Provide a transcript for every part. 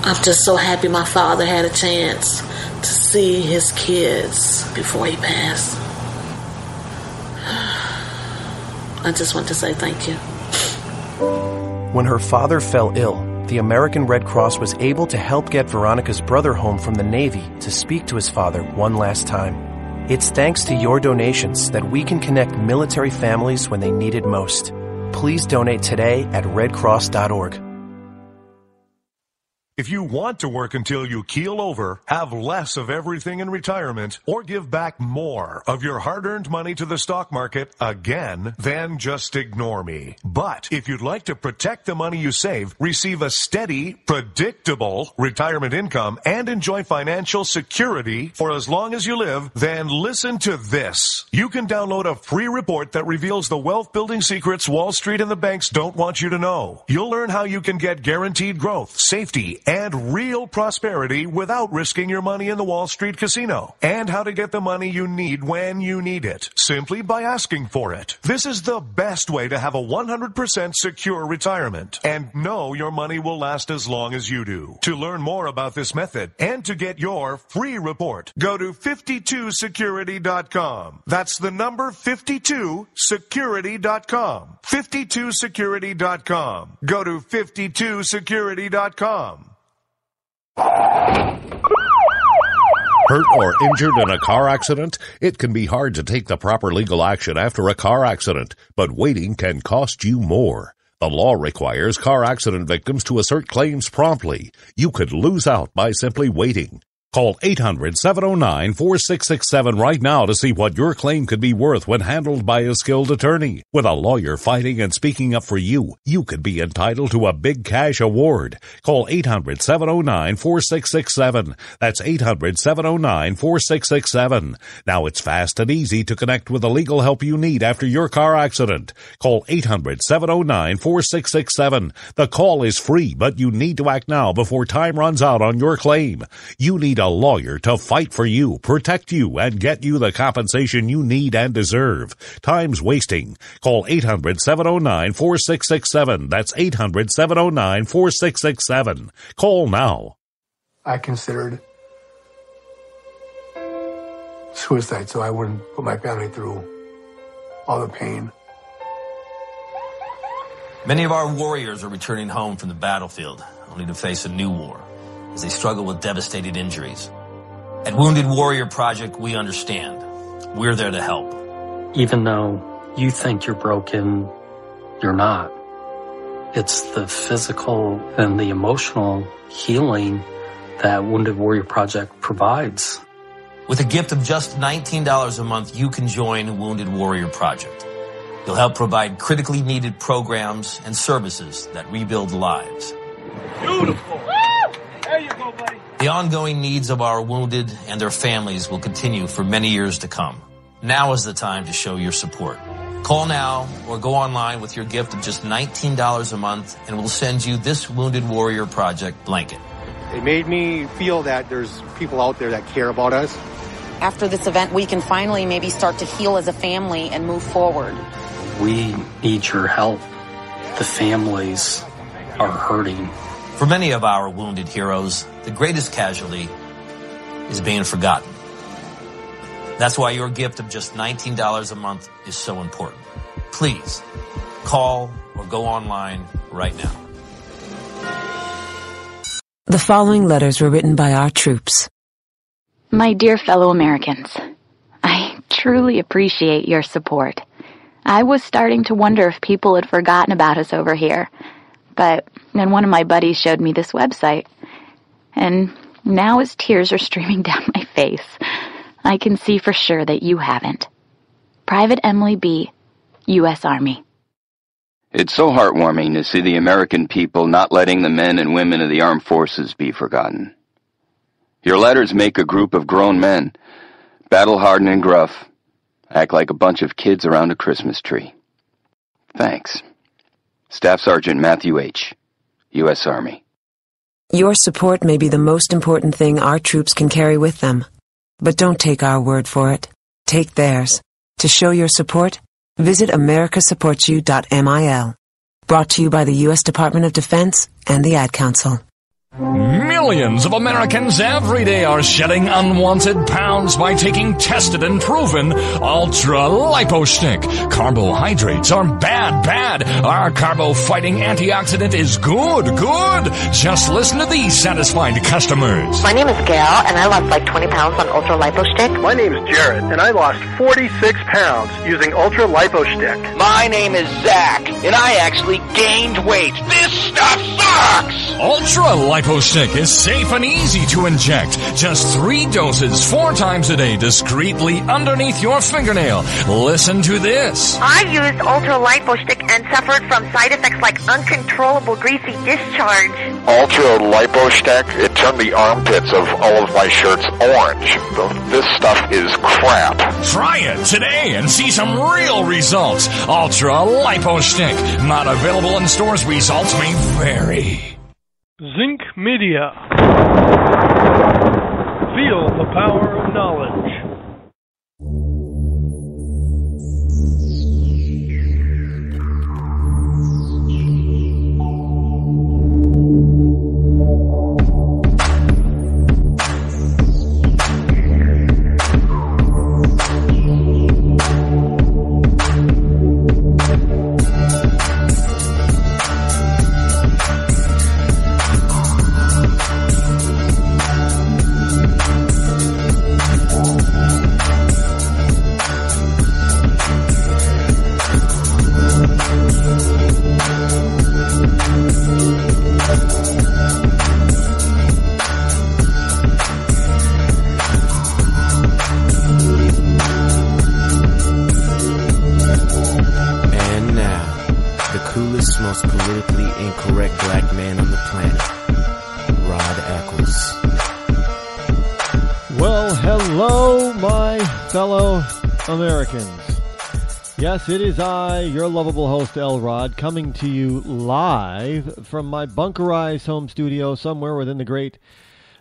I'm just so happy my father had a chance to see his kids before he passed. I just want to say thank you. When her father fell ill, the American Red Cross was able to help get Veronica's brother home from the Navy to speak to his father one last time. It's thanks to your donations that we can connect military families when they need it most. Please donate today at redcross.org. If you want to work until you keel over, have less of everything in retirement, or give back more of your hard-earned money to the stock market again, then just ignore me. But if you'd like to protect the money you save, receive a steady, predictable retirement income, and enjoy financial security for as long as you live, then listen to this. You can download a free report that reveals the wealth-building secrets Wall Street and the banks don't want you to know. You'll learn how you can get guaranteed growth, safety, and real prosperity without risking your money in the Wall Street casino, and how to get the money you need when you need it, simply by asking for it. This is the best way to have a 100% secure retirement and know your money will last as long as you do. To learn more about this method and to get your free report, go to 52security.com. That's the number 52security.com. 52security.com. Go to 52security.com. Hurt or injured in a car accident? It can be hard to take the proper legal action after a car accident, but waiting can cost you more. The law requires car accident victims to assert claims promptly. You could lose out by simply waiting. Call 800-709-4667 right now to see what your claim could be worth when handled by a skilled attorney. With a lawyer fighting and speaking up for you, you could be entitled to a big cash award. Call 800-709-4667. That's 800-709-4667. Now it's fast and easy to connect with the legal help you need after your car accident. Call 800-709-4667. The call is free, but you need to act now before time runs out on your claim. You need a lawyer to fight for you, protect you, and get you the compensation you need and deserve. Time's wasting. Call 800-709-4667. That's 800-709-4667. Call now. I considered suicide so I wouldn't put my family through all the pain. Many of our warriors are returning home from the battlefield, only to face a new war as they struggle with devastating injuries. At Wounded Warrior Project, we understand. We're there to help. Even though you think you're broken, you're not. It's the physical and the emotional healing that Wounded Warrior Project provides. With a gift of just $19 a month, you can join Wounded Warrior Project. You'll help provide critically needed programs and services that rebuild lives. Beautiful. There you go, buddy. The ongoing needs of our wounded and their families will continue for many years to come. Now is the time to show your support. Call now or go online with your gift of just $19 a month and we'll send you this Wounded Warrior Project blanket. It made me feel that there's people out there that care about us. After this event, we can finally maybe start to heal as a family and move forward. We need your help. The families are hurting. For many of our wounded heroes, the greatest casualty is being forgotten. That's why your gift of just $19 a month is so important. Please, call or go online right now. The following letters were written by our troops. My dear fellow Americans, I truly appreciate your support. I was starting to wonder if people had forgotten about us over here. But then one of my buddies showed me this website, and now as tears are streaming down my face, I can see for sure that you haven't. Private Emily B., U.S. Army. It's so heartwarming to see the American people not letting the men and women of the armed forces be forgotten. Your letters make a group of grown men, battle-hardened and gruff, act like a bunch of kids around a Christmas tree. Thanks. Staff Sergeant Matthew H., U.S. Army. Your support may be the most important thing our troops can carry with them. But don't take our word for it. Take theirs. To show your support, visit americasupportsyou.mil. Brought to you by the U.S. Department of Defense and the Ad Council. Millions of Americans every day are shedding unwanted pounds by taking tested and proven Ultra Lipo Stick. Carbohydrates are bad, bad. Our carbo-fighting antioxidant is good, good. Just listen to these satisfied customers. My name is Gail, and I lost like 20 pounds on Ultra Lipo Stick. My name is Jared, and I lost 46 pounds using Ultra Lipo Stick. My name is Zach, and I actually gained weight. This stuff sucks! Ultra Lipo Stick is safe and easy to inject. Just 3 doses 4 times a day discreetly underneath your fingernail. Listen to this. I used Ultra Lipo Stick and suffered from side effects like uncontrollable greasy discharge. Ultra Lipo Stick, it turned the armpits of all of my shirts orange. This stuff is crap. Try it today and see some real results. Ultra Lipo Stick. Not available in stores. Results may vary. Zinc Media. Feel the power of knowledge. Most politically incorrect black man on the planet, Rod Eccles. Well, hello, my fellow Americans. Yes, it is I, your lovable host, L. Rod, coming to you live from my bunkerized home studio somewhere within the great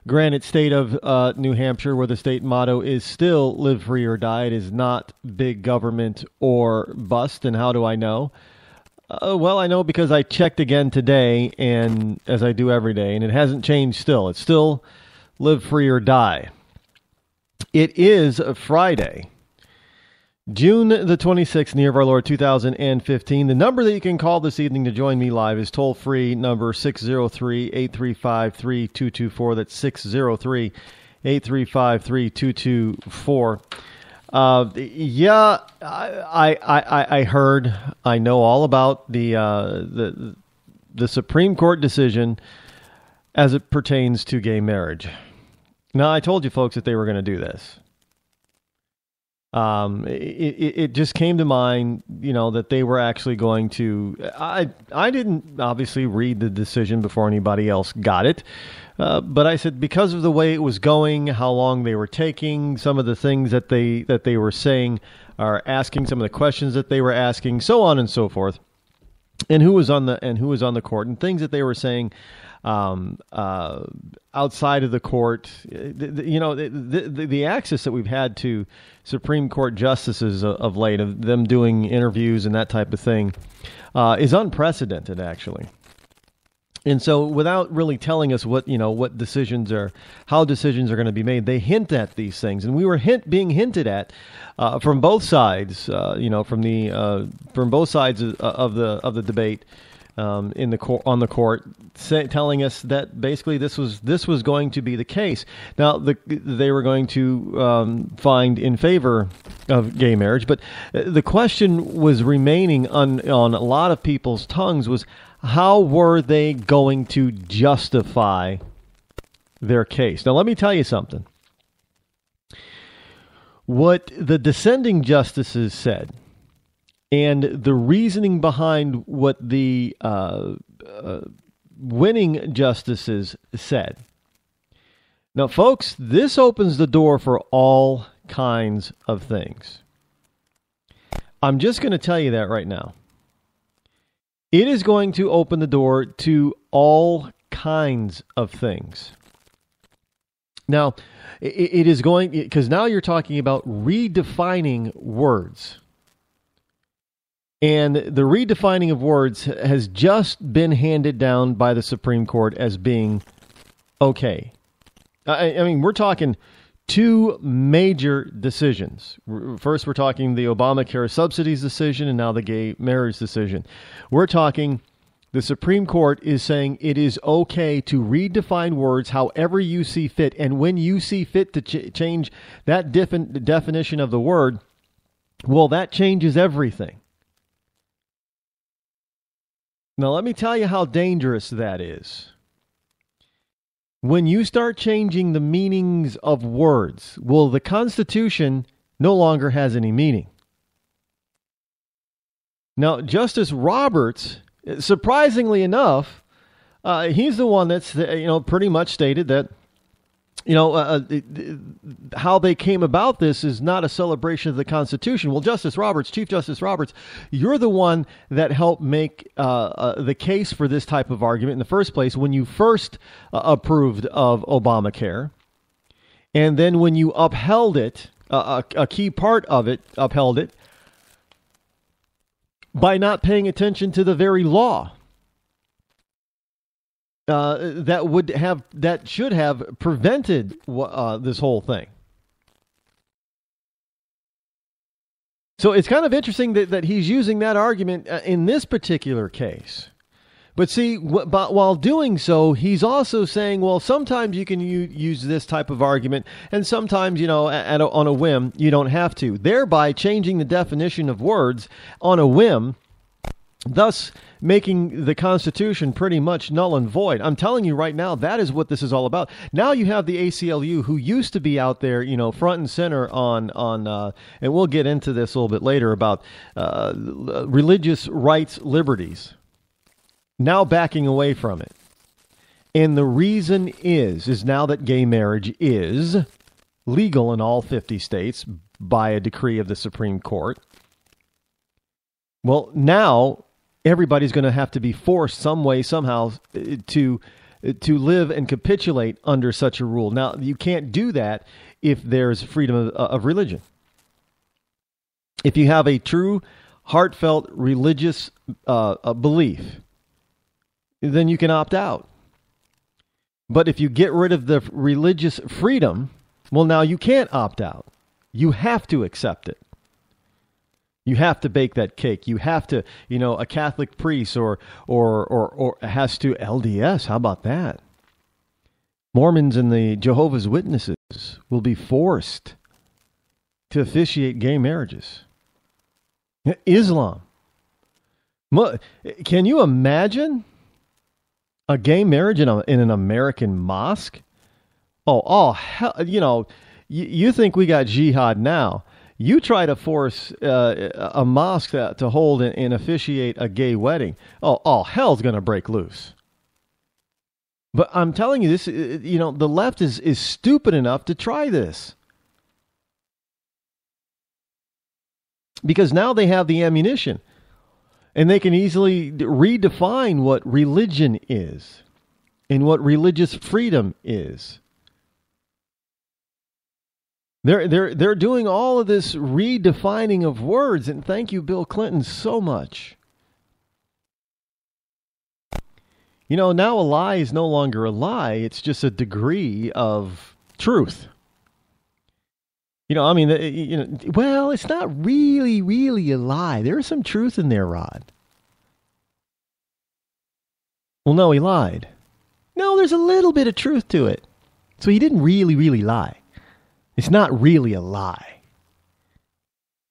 granite state of New Hampshire, where the state motto is still live free or die. It is not big government or bust. And how do I know? Well, I know because I checked again today, and as I do every day, and it hasn't changed still. It's still live free or die. It is Friday, June the 26th, year of our Lord 2015. The number that you can call this evening to join me live is toll-free number 603-835-3224. That's 603-835-3224. I heard, I know all about the Supreme Court decision as it pertains to gay marriage. Now, I told you folks that they were going to do this. It just came to mind, that they were actually going to. I didn't obviously read the decision before anybody else got it. But I said, because of the way it was going, how long they were taking, some of the things that they were saying, or asking, some of the questions that they were asking, so on and so forth, and who was on the court, and things that they were saying outside of the court. The access that we've had to Supreme Court justices of late, of them doing interviews and that type of thing, is unprecedented, actually. And so, without really telling us what decisions are, how decisions are going to be made, they hint at these things, and we were being hinted at from both sides. From both sides of the debate on the court, telling us that basically this was going to be the case. Now, they were going to find in favor of gay marriage, but the question was remaining on a lot of people's tongues was, how were they going to justify their case? Now, let me tell you something. What the dissenting justices said, and the reasoning behind what the winning justices said. Now, folks, this opens the door for all kinds of things. I'm just going to tell you that right now. It is going to open the door to all kinds of things. Now, it is going, because now you're talking about redefining words. And the redefining of words has just been handed down by the Supreme Court as being okay. I mean, we're talking two major decisions. First, we're talking the Obamacare subsidies decision and now the gay marriage decision. We're talking the Supreme Court is saying it is okay to redefine words however you see fit. And when you see fit to change that definition of the word, well, that changes everything. Now, let me tell you how dangerous that is. When you start changing the meanings of words, well, the Constitution no longer has any meaning. Now, Justice Roberts, surprisingly enough, he's the one that's pretty much stated that how they came about this is not a celebration of the Constitution. Well, Chief Justice Roberts, you're the one that helped make the case for this type of argument in the first place when you first approved of Obamacare. And then when you upheld it, a key part of it, upheld it by not paying attention to the very law that should have prevented this whole thing. So it's kind of interesting that he's using that argument in this particular case. But see, while doing so, he's also saying, well, sometimes you can use this type of argument, and sometimes, on a whim, you don't have to, thereby changing the definition of words on a whim, thus making the Constitution pretty much null and void. I'm telling you right now, that is what this is all about. Now you have the ACLU, who used to be out there, front and center on, and we'll get into this a little bit later about religious rights, liberties, now backing away from it. And the reason is now that gay marriage is legal in all 50 states by a decree of the Supreme Court. Well, now everybody's going to have to be forced some way, somehow, to live and capitulate under such a rule. Now, you can't do that if there's freedom of religion. If you have a true, heartfelt religious belief, then you can opt out. But if you get rid of the religious freedom, well, now you can't opt out. You have to accept it. You have to bake that cake. You have to, a Catholic priest or has to LDS. How about that? Mormons and the Jehovah's Witnesses will be forced to officiate gay marriages. Islam. Can you imagine a gay marriage in an American mosque? Oh, hell, you think we got jihad now. You try to force a mosque to hold and officiate a gay wedding. Oh, hell's going to break loose. But I'm telling you this, the left is stupid enough to try this. Because now they have the ammunition. And they can easily redefine what religion is and what religious freedom is. They're doing all of this redefining of words, and thank you, Bill Clinton, so much. Now a lie is no longer a lie. It's just a degree of truth. Well, it's not really a lie. There is some truth in there, Rod. Well, no, he lied. No, there's a little bit of truth to it. So he didn't really lie. It's not really a lie.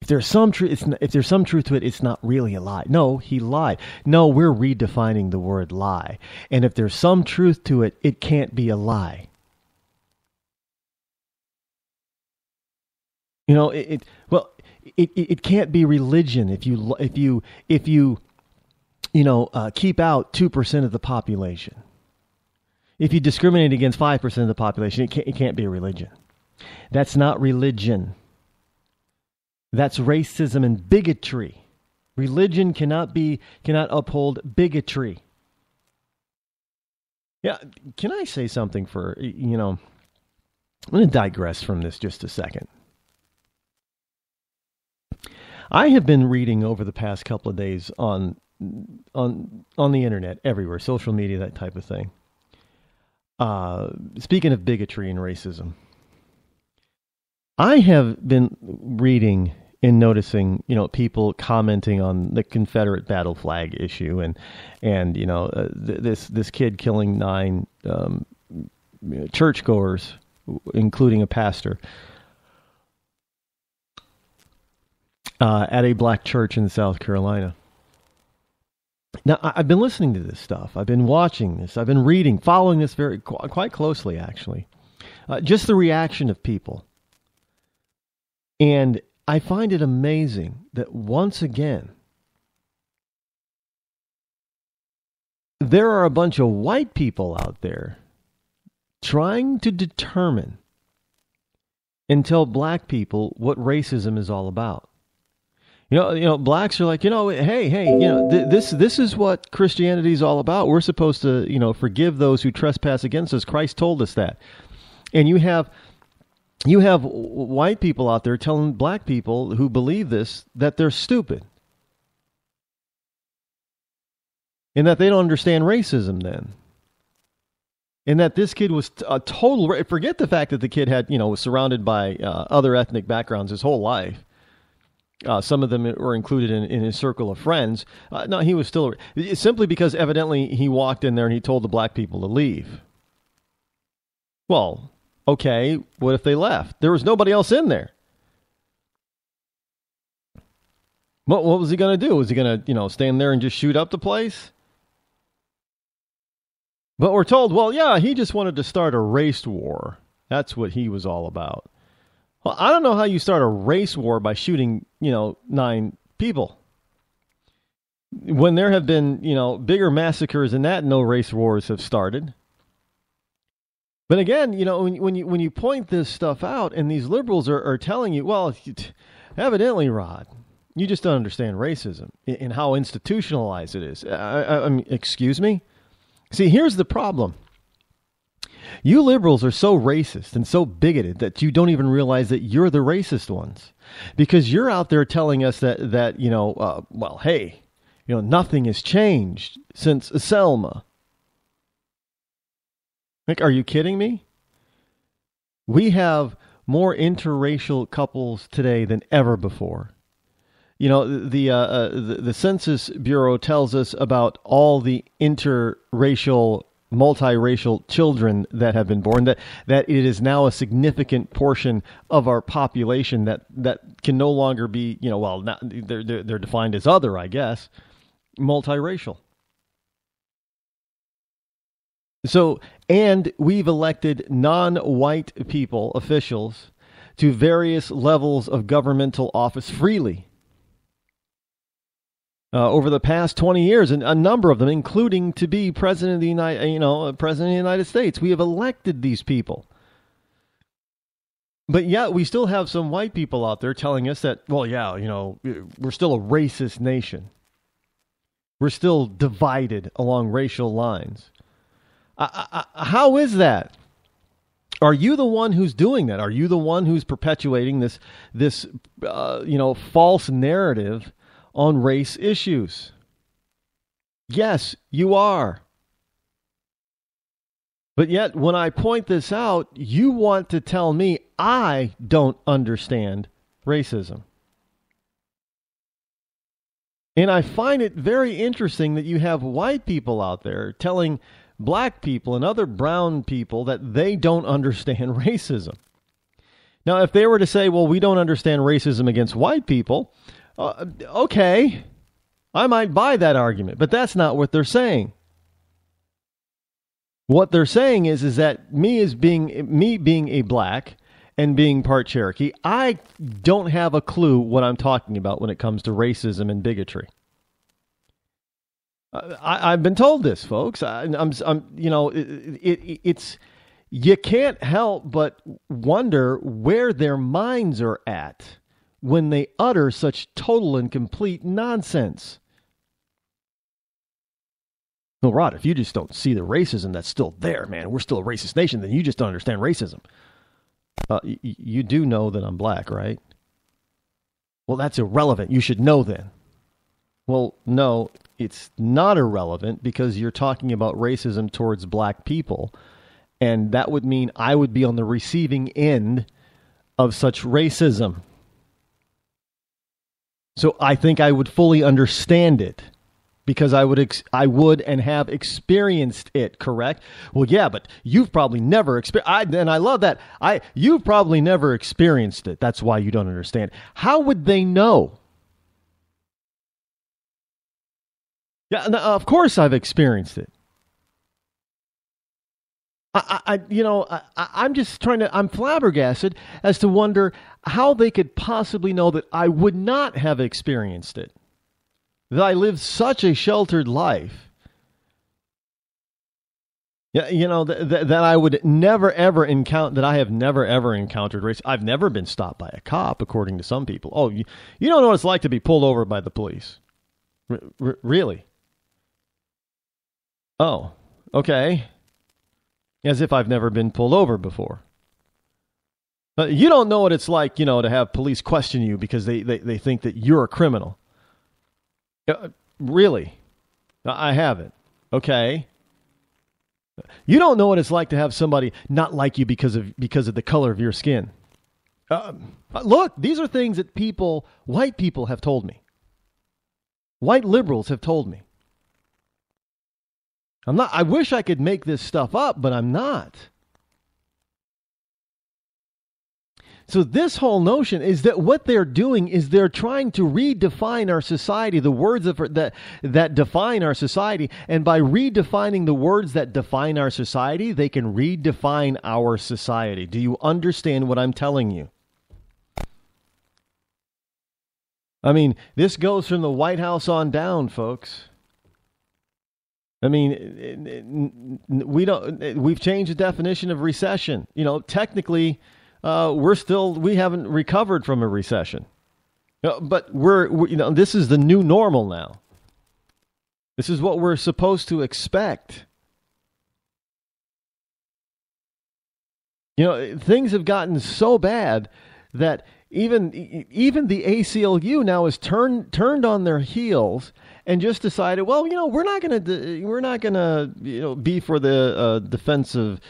If there's some truth to it, it's not really a lie. No, he lied. No, we're redefining the word lie. And if there's some truth to it, it can't be a lie. It can't be religion if you keep out 2% of the population. If you discriminate against 5% of the population, it can't be a religion. That's not religion. That's racism and bigotry. Religion cannot uphold bigotry. Yeah, can I say something I'm going to digress from this just a second. I have been reading over the past couple of days on the internet, everywhere, social media, that type of thing, Speaking of bigotry and racism, I have been reading and noticing, people commenting on the Confederate battle flag issue, and this kid killing 9 churchgoers, including a pastor, at a black church in South Carolina. Now, I've been listening to this stuff. I've been watching this. I've been reading, following this quite closely, actually. Just the reaction of people. And I find it amazing that once again, there are a bunch of white people out there trying to determine and tell black people what racism is all about. Blacks are like, this is what Christianity is all about. We're supposed to, forgive those who trespass against us. Christ told us that. And you have white people out there telling black people who believe this that they're stupid. And that they don't understand racism then. And that this kid was a total... Forget the fact that the kid had, was surrounded by other ethnic backgrounds his whole life. Some of them were included in his circle of friends. No, he was still... Simply because evidently he walked in there and he told the black people to leave. Well, okay, what if they left? There was nobody else in there. What was he going to do? Was he going to, stand there and just shoot up the place? But we're told, well, yeah, he just wanted to start a race war. That's what he was all about. Well, I don't know how you start a race war by shooting, 9 people. When there have been, bigger massacres than that, no race wars have started. But again, when you point this stuff out and these liberals are telling you, well, evidently, Rod, you just don't understand racism and how institutionalized it is. I mean, excuse me? See, here's the problem. You liberals are so racist and so bigoted that you don't even realize that you're the racist ones. Because you're out there telling us that hey, nothing has changed since Selma. Like, are you kidding me? We have more interracial couples today than ever before. The Census Bureau tells us about all the interracial, multiracial children that have been born, that it is now a significant portion of our population that can no longer be, they're defined as other, I guess, multiracial. So, and we've elected non-white people, officials, to various levels of governmental office freely. Over the past 20 years, and a number of them, including to be president of the United States, we have elected these people. But yet, we still have some white people out there telling us that, well, yeah, we're still a racist nation. We're still divided along racial lines. How is that? Are you the one who's doing that? Are you the one who's perpetuating this false narrative on race issues? Yes, you are. But yet, when I point this out, you want to tell me I don't understand racism. And I find it very interesting that you have white people out there telling black people and other brown people that they don't understand racism. Now, if they were to say, well, we don't understand racism against white people, okay, I might buy that argument, but that's not what they're saying. What they're saying is that me being a black and being part Cherokee, I don't have a clue what I'm talking about when it comes to racism and bigotry. I've been told this, folks. It's you can't help but wonder where their minds are at when they utter such total and complete nonsense. Well, Rod, if you just don't see the racism that's still there, man, we're still a racist nation, then you just don't understand racism. You do know that I'm black, right? Well, that's irrelevant. You should know then. Well, no, it's not irrelevant because you're talking about racism towards black people. And that would mean I would be on the receiving end of such racism. So I think I would fully understand it because I would and have experienced it, correct? Well, yeah, but you've probably never experienced, and I love that. You've probably never experienced it. That's why you don't understand. How would they know? Yeah, of course I've experienced it. I'm just I'm flabbergasted as to wonder how they could possibly know that I would not have experienced it. That I lived such a sheltered life. Yeah, that I would never ever encounter, that I have never ever encountered race. I've never been stopped by a cop, according to some people. Oh, you don't know what it's like to be pulled over by the police. Really? Oh, okay. As if I've never been pulled over before. You don't know what it's like, to have police question you because they think that you're a criminal. Really? I haven't. Okay. You don't know what it's like to have somebody not like you because of the color of your skin. Look, these are things that white people have told me. White liberals have told me. I wish I could make this stuff up, but I'm not. So this whole notion is that what they're doing is they're trying to redefine our society, the words that define our society. And by redefining the words that define our society, they can redefine our society. Do you understand what I'm telling you? I mean, this goes from the White House on down, folks. I mean, we've changed the definition of recession. Technically, we haven't recovered from a recession. But this is the new normal now. This is what we're supposed to expect. Things have gotten so bad that even the ACLU now is turned on their heels and just decided, well, we're not going to be for the defense of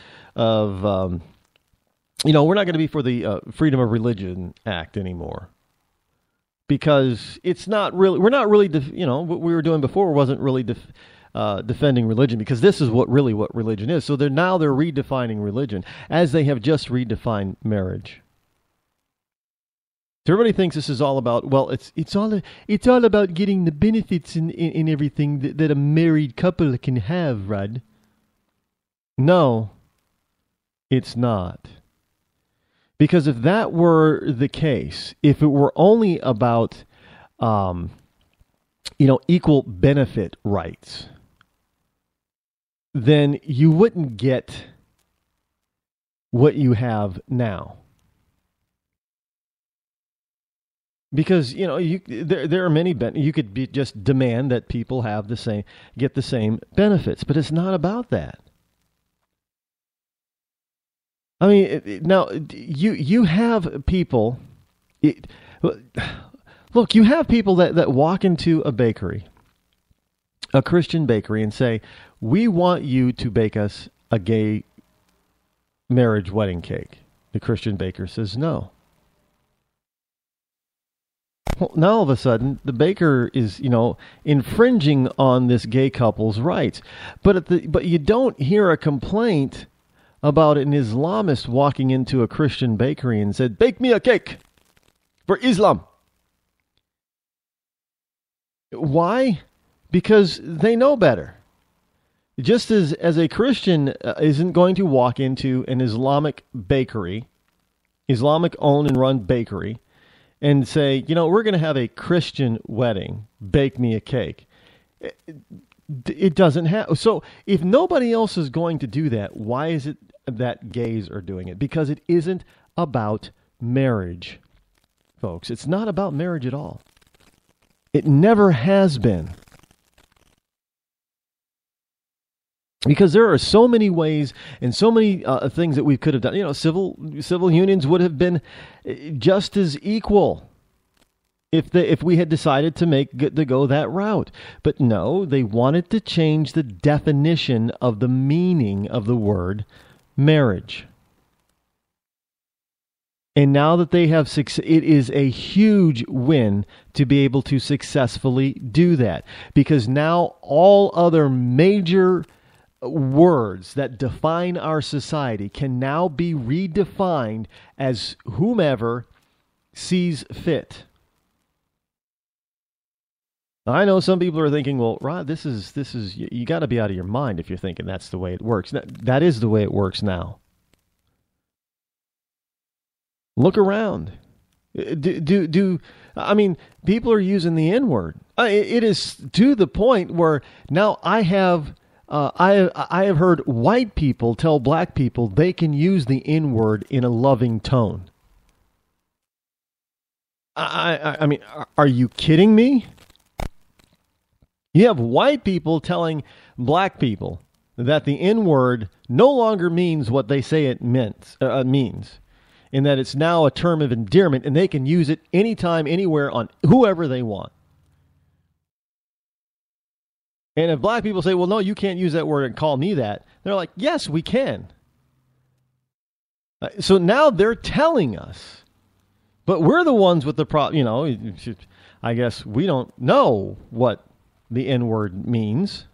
we're not going to be for the Freedom of Religion Act anymore because it's not really, we're not really, what we were doing before wasn't really defending religion, because this is what religion is. So they're redefining religion as they have just redefined marriage. So everybody thinks this is all about, well, it's all about getting the benefits in everything that a married couple can have, Rod. No, it's not. Because if that were the case, if it were only about, equal benefit rights, then you wouldn't get what you have now. Because there are many you could just demand that people get the same benefits, but it's not about that. I mean, now you have people. Look, you have people that walk into a bakery, a Christian bakery, and say, "We want you to bake us a gay marriage wedding cake." The Christian baker says no. Well, now all of a sudden, the baker is, infringing on this gay couple's rights. But you don't hear a complaint about an Islamist walking into a Christian bakery and said, "Bake me a cake for Islam." Why? Because they know better. Just as a Christian isn't going to walk into an Islamic bakery, Islamic owned and run bakery, and say, we're going to have a Christian wedding, bake me a cake. It doesn't have. So if nobody else is going to do that, why is it that gays are doing it? Because it isn't about marriage, folks. It's not about marriage at all. It never has been. Because there are so many ways and so many things that we could have done. Civil unions would have been just as equal if we had decided to go that route. But no, they wanted to change the definition of the meaning of the word marriage. And now that they have it is a huge win to be able to successfully do that, because now all other major words that define our society can now be redefined as whomever sees fit. Now, I know some people are thinking, well, Rod, this is you got to be out of your mind if you're thinking that's the way it works. That is the way it works now. Look around. I mean, people are using the N-word. It is to the point where now I have heard white people tell black people they can use the N-word in a loving tone. I mean, are you kidding me? You have white people telling black people that the N-word no longer means what they say it means. In that it's now a term of endearment, and they can use it anytime, anywhere, on whoever they want. And if black people say, well, no, you can't use that word and call me that, they're like, yes, we can. So now they're telling us. But we're the ones with the problem. I guess we don't know what the N-word means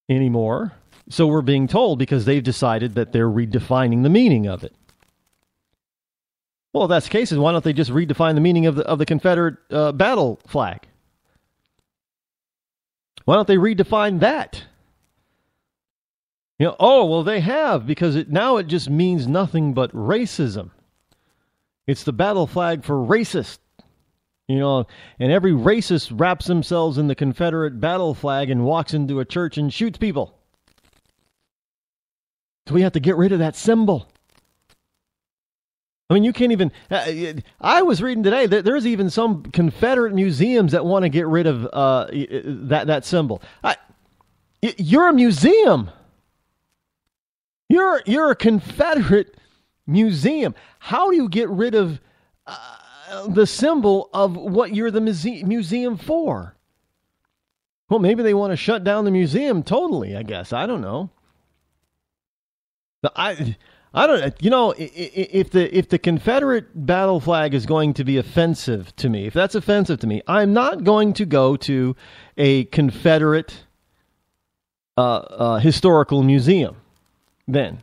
anymore. So we're being told because they've decided that they're redefining the meaning of it. Well, if that's the case, why don't they just redefine the meaning of the Confederate battle flag? Why don't they redefine that? They have, because now it just means nothing but racism. It's the battle flag for racist. And every racist wraps themselves in the Confederate battle flag and walks into a church and shoots people. So we have to get rid of that symbol. I mean, you can't even... I was reading today that there's even some Confederate museums that want to get rid of that symbol. You're a museum. You're a Confederate museum. How do you get rid of the symbol of what you're the museum for? Well, maybe they want to shut down the museum totally, I guess. I don't know. I don't, if the Confederate battle flag is going to be offensive to me, if that's offensive to me, I'm not going to go to a Confederate historical museum then,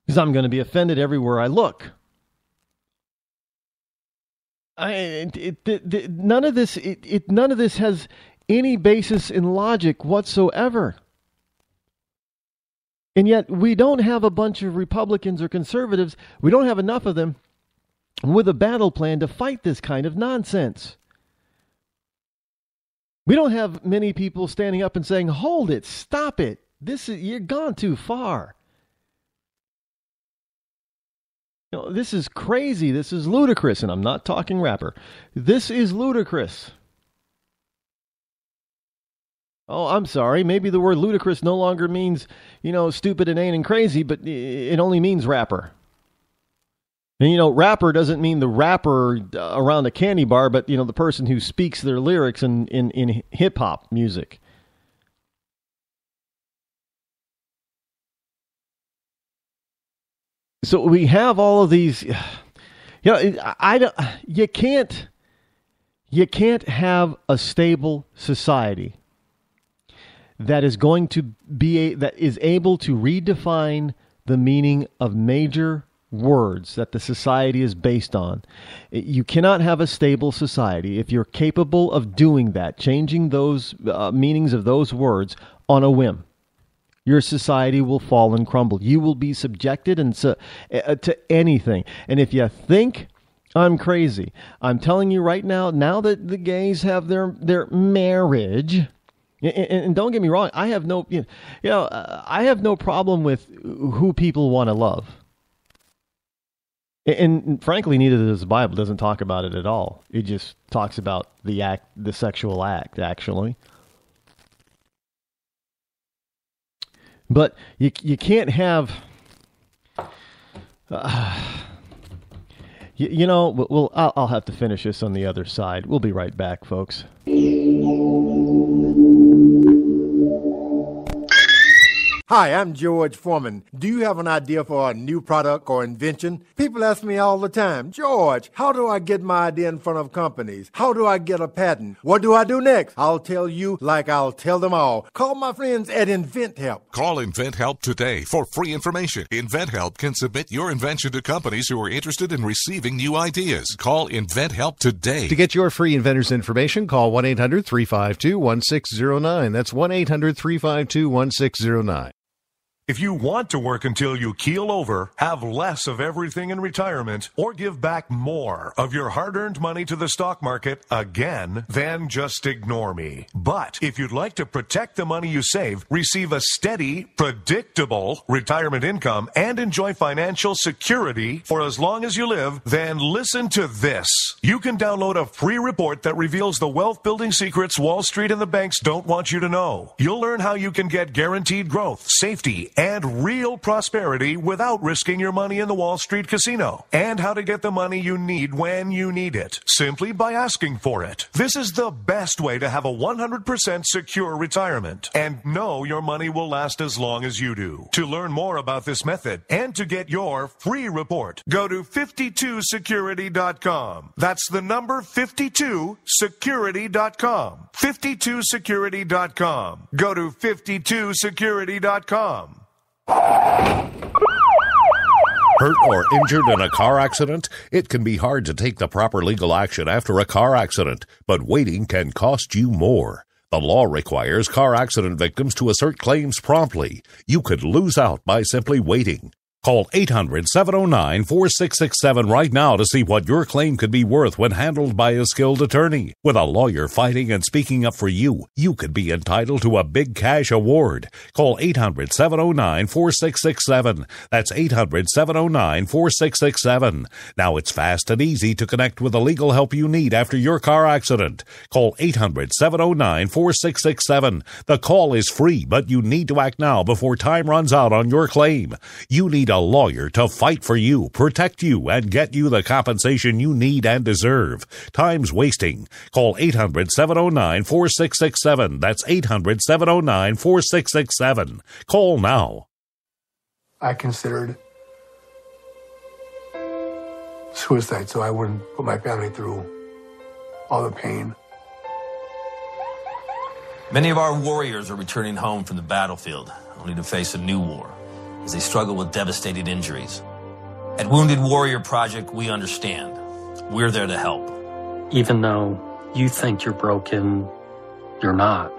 because I'm going to be offended everywhere I look. None of this has any basis in logic whatsoever. And yet we don't have a bunch of Republicans or conservatives, we don't have enough of them with a battle plan to fight this kind of nonsense. We don't have many people standing up and saying, hold it, stop it. You're gone too far. This is crazy. This is ludicrous. And I'm not talking rapper. This is ludicrous. Oh, I'm sorry. Maybe the word ludicrous no longer means, stupid and ain't and crazy, but it only means rapper. And, rapper doesn't mean the rapper around a candy bar, but, the person who speaks their lyrics in hip-hop music. So we have all of these, you can't have a stable society that is going to be that is able to redefine the meaning of major words that the society is based on. You cannot have a stable society if you're capable of doing that, changing those meanings of those words on a whim. Your society will fall and crumble. You will be subjected to anything. And if you think I'm crazy, I'm telling you right now that the gays have their marriage. And don't get me wrong, I have no, I have no problem with who people want to love. And frankly, neither does the Bible. It doesn't talk about it at all. It just talks about the sexual act, actually. But you can't have, I'll have to finish this on the other side. We'll be right back, folks. Hi, I'm George Foreman. Do you have an idea for a new product or invention? People ask me all the time, George, how do I get my idea in front of companies? How do I get a patent? What do I do next? I'll tell you like I'll tell them all. Call my friends at InventHelp. Call InventHelp today for free information. InventHelp can submit your invention to companies who are interested in receiving new ideas. Call InventHelp today. To get your free inventor's information, call 1-800-352-1609. That's 1-800-352-1609. If you want to work until you keel over, have less of everything in retirement, or give back more of your hard-earned money to the stock market again, then just ignore me. But if you'd like to protect the money you save, receive a steady, predictable retirement income, and enjoy financial security for as long as you live, then listen to this. You can download a free report that reveals the wealth-building secrets Wall Street and the banks don't want you to know. You'll learn how you can get guaranteed growth, safety, and real prosperity without risking your money in the Wall Street casino, and how to get the money you need when you need it, simply by asking for it. This is the best way to have a 100% secure retirement, and know your money will last as long as you do. To learn more about this method, and to get your free report, go to 52security.com. That's the number 52security.com. 52security.com. Go to 52security.com. Hurt or injured in a car accident? It can be hard to take the proper legal action after a car accident, but waiting can cost you more. The law requires car accident victims to assert claims promptly. You could lose out by simply waiting. Call 800-709-4667 right now to see what your claim could be worth when handled by a skilled attorney. With a lawyer fighting and speaking up for you, you could be entitled to a big cash award. Call 800-709-4667. That's 800-709-4667. Now it's fast and easy to connect with the legal help you need after your car accident. Call 800-709-4667. The call is free, but you need to act now before time runs out on your claim. You need a lawyer to fight for you, protect you, and get you the compensation you need and deserve. Time's wasting. Call 800-709-4667. That's 800-709-4667. Call now. I considered suicide so I wouldn't put my family through all the pain. Many of our warriors are returning home from the battlefield, only to face a new war as they struggle with devastating injuries. At Wounded Warrior Project, we understand. We're there to help. Even though you think you're broken, you're not.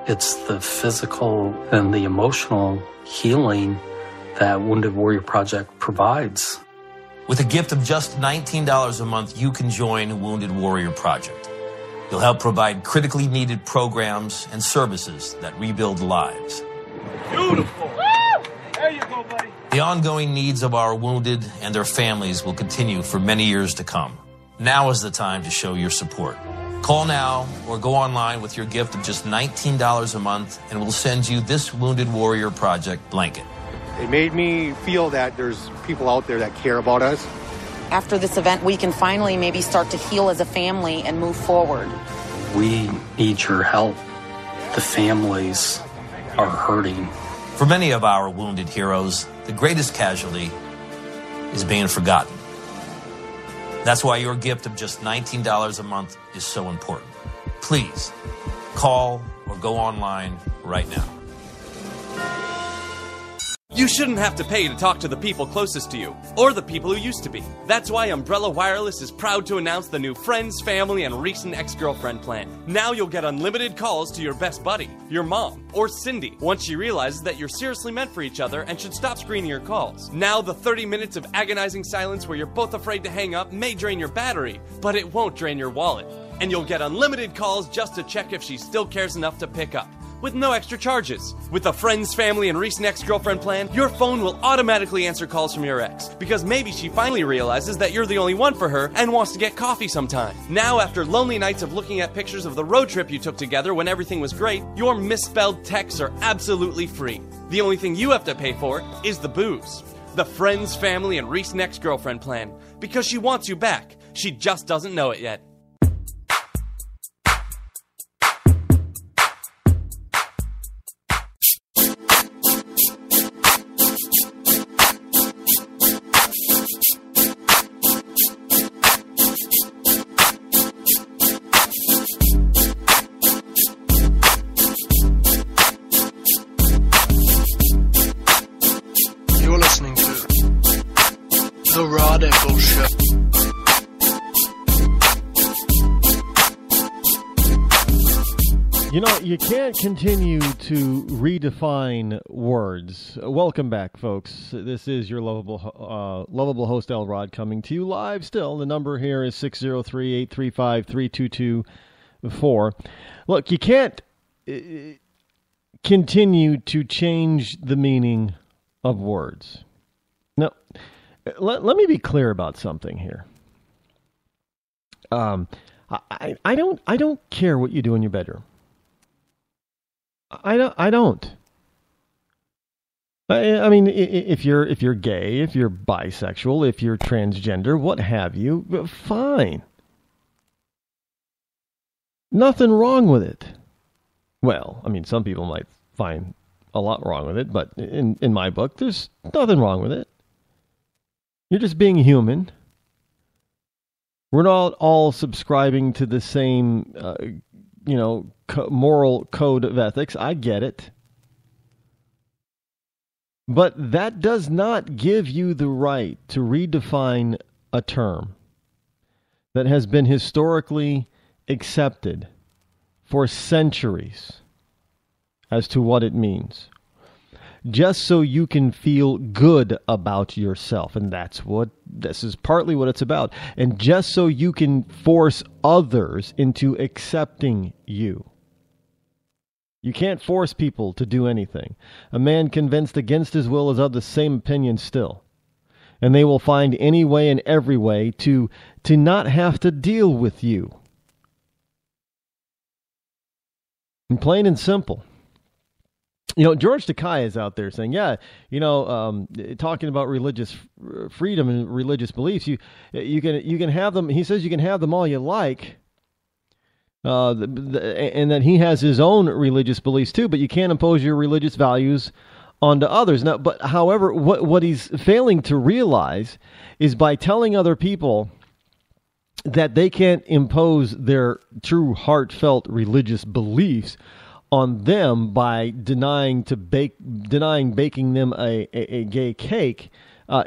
It's the physical and the emotional healing that Wounded Warrior Project provides. With a gift of just $19 a month, you can join Wounded Warrior Project. You'll help provide critically needed programs and services that rebuild lives. Beautiful. There you go, buddy. The ongoing needs of our wounded and their families will continue for many years to come. Now is the time to show your support. Call now or go online with your gift of just $19 a month, and we'll send you this Wounded Warrior Project blanket. It made me feel that there's people out there that care about us. After this event, we can finally maybe start to heal as a family and move forward. We need your help. The families are hurting. For many of our wounded heroes, the greatest casualty is being forgotten. That's why your gift of just $19 a month is so important. Please call or go online right now. You shouldn't have to pay to talk to the people closest to you, or the people who used to be. That's why Umbrella Wireless is proud to announce the new Friends, Family, and Recent Ex-Girlfriend plan. Now you'll get unlimited calls to your best buddy, your mom, or Cindy, once she realizes that you're seriously meant for each other and should stop screening your calls. Now the 30 minutes of agonizing silence where you're both afraid to hang up may drain your battery, but it won't drain your wallet. And you'll get unlimited calls just to check if she still cares enough to pick up, with no extra charges. With the Friends, Family, and Recent Ex-Girlfriend plan, your phone will automatically answer calls from your ex, because maybe she finally realizes that you're the only one for her and wants to get coffee sometime. Now, after lonely nights of looking at pictures of the road trip you took together when everything was great, your misspelled texts are absolutely free. The only thing you have to pay for is the booze. The Friends, Family, and Recent Ex-Girlfriend plan, because she wants you back. She just doesn't know it yet. Rod Eccles Show. You know, you can't continue to redefine words. Welcome back, folks. This is your lovable host, L. Rod, coming to you live still. The number here is 603-835-3224. Look, you can't continue to change the meaning of words. Now, let me be clear about something here. I don't care what you do in your bedroom. I don't. I mean, if you're gay, if you're bisexual, if you're transgender, what have you, fine. Nothing wrong with it. Well, I mean, some people might find a lot wrong with it, but in my book, there's nothing wrong with it. You're just being human. We're not all subscribing to the same, moral code of ethics. I get it. But that does not give you the right to redefine a term that has been historically accepted for centuries as to what it means, just so you can feel good about yourself. And this is partly what it's about. And just so you can force others into accepting you. You can't force people to do anything. A man convinced against his will is of the same opinion still. And they will find any way and every way to not have to deal with you. And plain and simple. You know, George Takei is out there saying, talking about religious freedom and religious beliefs, you can have them. He says you can have them all you like, and that he has his own religious beliefs too, but you can't impose your religious values onto others. Now, but however, what he's failing to realize is by telling other people that they can't impose their true heartfelt religious beliefs on them by denying baking them a gay cake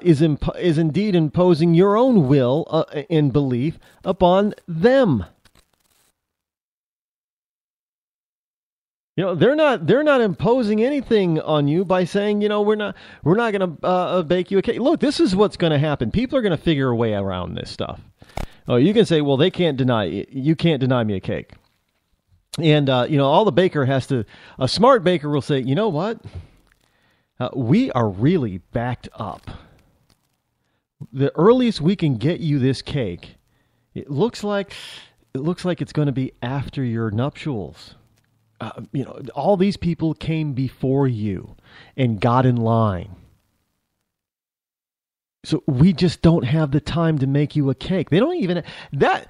is indeed imposing your own will and belief upon them. You know, they're not imposing anything on you by saying, we're not going to bake you a cake. Look, this is what's going to happen. People are going to figure a way around this stuff. Oh, you can say, well, you can't deny me a cake. And, all the baker a smart baker will say, you know what? We are really backed up. The earliest we can get you this cake, it looks like it's going to be after your nuptials. All these people came before you and got in line. So we just don't have the time to make you a cake. They don't even that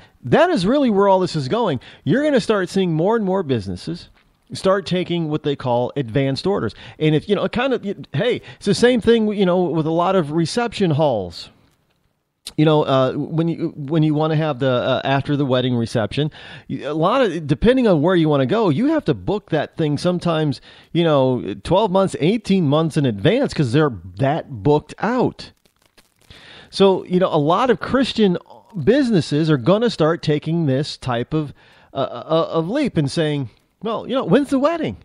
is really where all this is going. You're going to start seeing more and more businesses start taking what they call advanced orders. And if it's the same thing, with a lot of reception halls. When you want to have the after the wedding reception, depending on where you want to go, you have to book that thing sometimes 12 months, 18 months in advance because they're that booked out. So, a lot of Christian businesses are going to start taking this type of leap and saying, well, when's the wedding?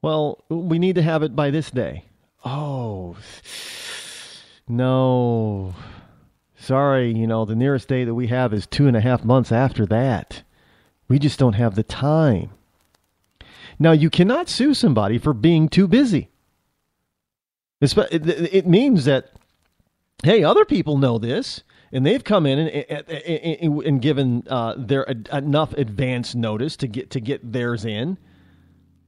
Well, we need to have it by this day. Oh, no. Sorry, the nearest day that we have is 2.5 months after that. We just don't have the time. Now, you cannot sue somebody for being too busy. It means that, hey, other people know this, and they've come in and given their enough advance notice to get theirs in.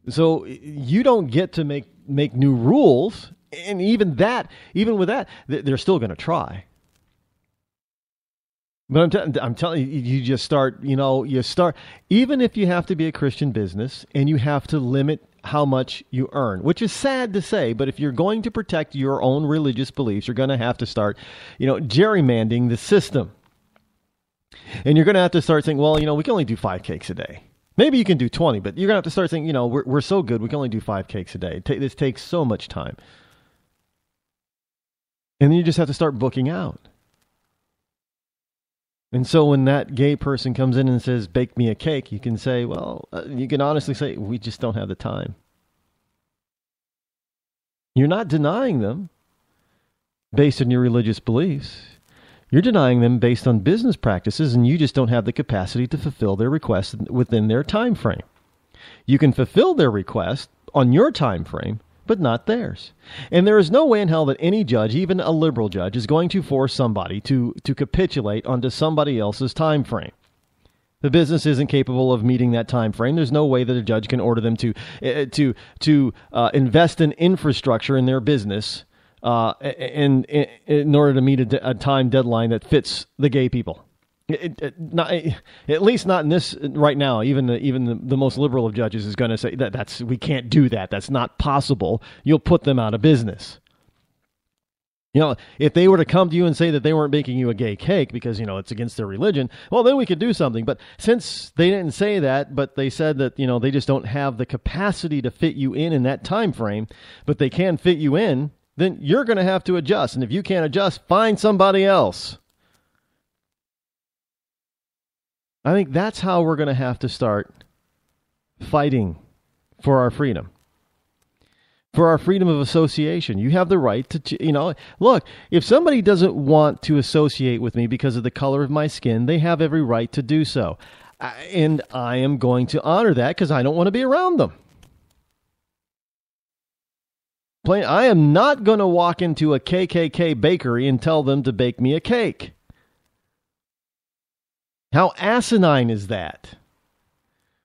So you don't get to make new rules, and even with that, they're still going to try. But I'm telling you, you just start. Even if you have to be a Christian business and you have to limit how much you earn, which is sad to say, but if you're going to protect your own religious beliefs, you're going to have to start, gerrymandering the system. And you're going to have to start saying, well, we can only do 5 cakes a day. Maybe you can do 20, but you're going to have to start saying, we're so good, we can only do 5 cakes a day. This takes so much time. And then you just have to start booking out. And so when that gay person comes in and says, bake me a cake, you can say, well, you can honestly say, we just don't have the time. You're not denying them based on your religious beliefs. You're denying them based on business practices, and you just don't have the capacity to fulfill their request within their time frame. You can fulfill their request on your time frame, but not theirs. And there is no way in hell that any judge, even a liberal judge, is going to force somebody to capitulate onto somebody else's time frame. The business isn't capable of meeting that time frame. There's no way that a judge can order them to invest in infrastructure in their business in order to meet a time deadline that fits the gay people. At least not in this right now. Even the most liberal of judges is going to say that's we can't do that. That's not possible. You'll put them out of business. If they were to come to you and say that they weren't baking you a gay cake because it's against their religion, well, then we could do something. But since they didn't say that, but they said that they just don't have the capacity to fit you in that time frame, but they can fit you in, then you're going to have to adjust. And if you can't adjust, find somebody else. I think that's how we're going to have to start fighting for our freedom. For our freedom of association. You have the right to, look, if somebody doesn't want to associate with me because of the color of my skin, they have every right to do so. And I am going to honor that because I don't want to be around them. I am not going to walk into a KKK bakery and tell them to bake me a cake. How asinine is that?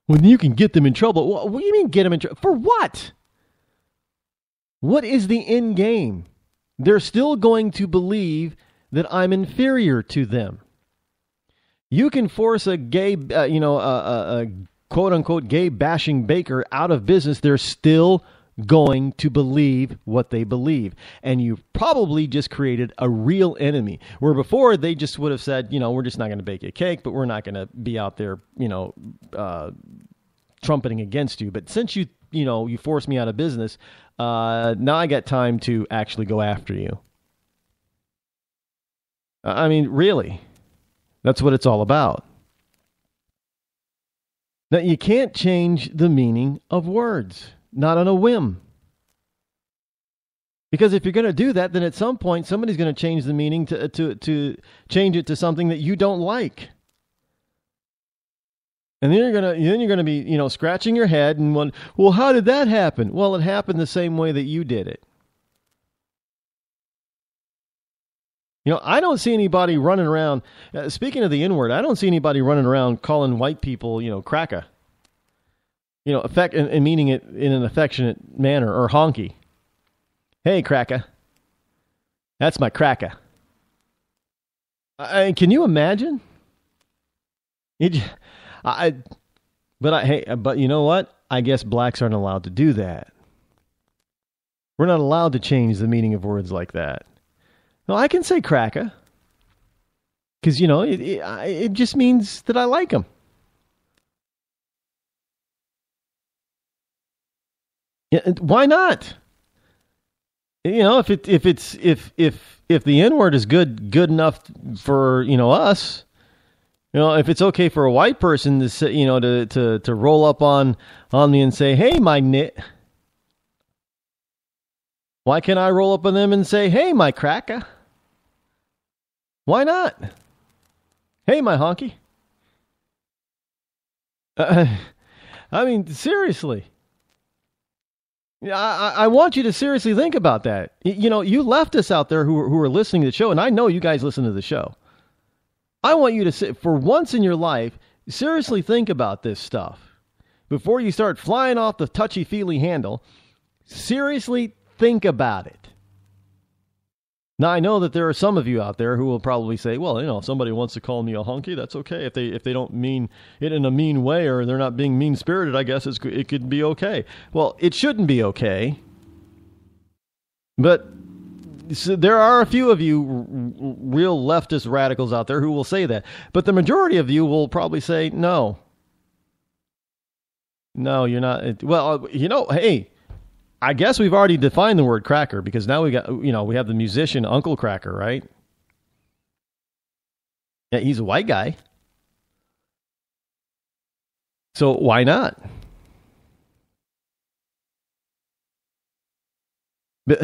When you can get them in trouble. What do you mean get them in trouble? For what? What is the end game? They're still going to believe that I'm inferior to them. You can force a gay, a quote-unquote gay bashing baker out of business. They're still going to believe what they believe. And you probably just created a real enemy. Where before they just would have said, we're just not going to bake a cake, but we're not going to be out there, trumpeting against you. But since you forced me out of business, now I got time to actually go after you. I mean, really, that's what it's all about. Now, you can't change the meaning of words. Not on a whim. Because if you're going to do that, then at some point somebody's going to change the meaning to change it to something that you don't like. And then you're going to be, scratching your head and wondering, well, how did that happen? Well, it happened the same way that you did it. I don't see anybody running around, speaking of the N-word, I don't see anybody running around calling white people, cracker. And meaning it in an affectionate manner, or honky. Hey, cracker. That's my cracker. Can you imagine? But you know what? I guess blacks aren't allowed to do that. We're not allowed to change the meaning of words like that. No, I can say cracker. Because, it just means that I like them. Yeah, why not? If the N-word is good enough for us, if it's okay for a white person to say, to roll up on me and say, "Hey, my nit," why can't I roll up on them and say, "Hey, my cracker"? Why not? Hey, my honky. I mean, seriously. I want you to seriously think about that. You leftists out there who are listening to the show, and I know you guys listen to the show. I want you to, for once in your life, seriously think about this stuff. Before you start flying off the touchy-feely handle, seriously think about it. Now, I know that there are some of you out there who will probably say, well, if somebody wants to call me a honky, that's okay. If they don't mean it in a mean way or they're not being mean-spirited, I guess it could be okay. Well, it shouldn't be okay. But there are a few of you real leftist radicals out there who will say that. But the majority of you will probably say, no. No, you're not. Well, hey, I guess we've already defined the word cracker because now we have the musician Uncle Kracker, right? Yeah, he's a white guy. So why not? But,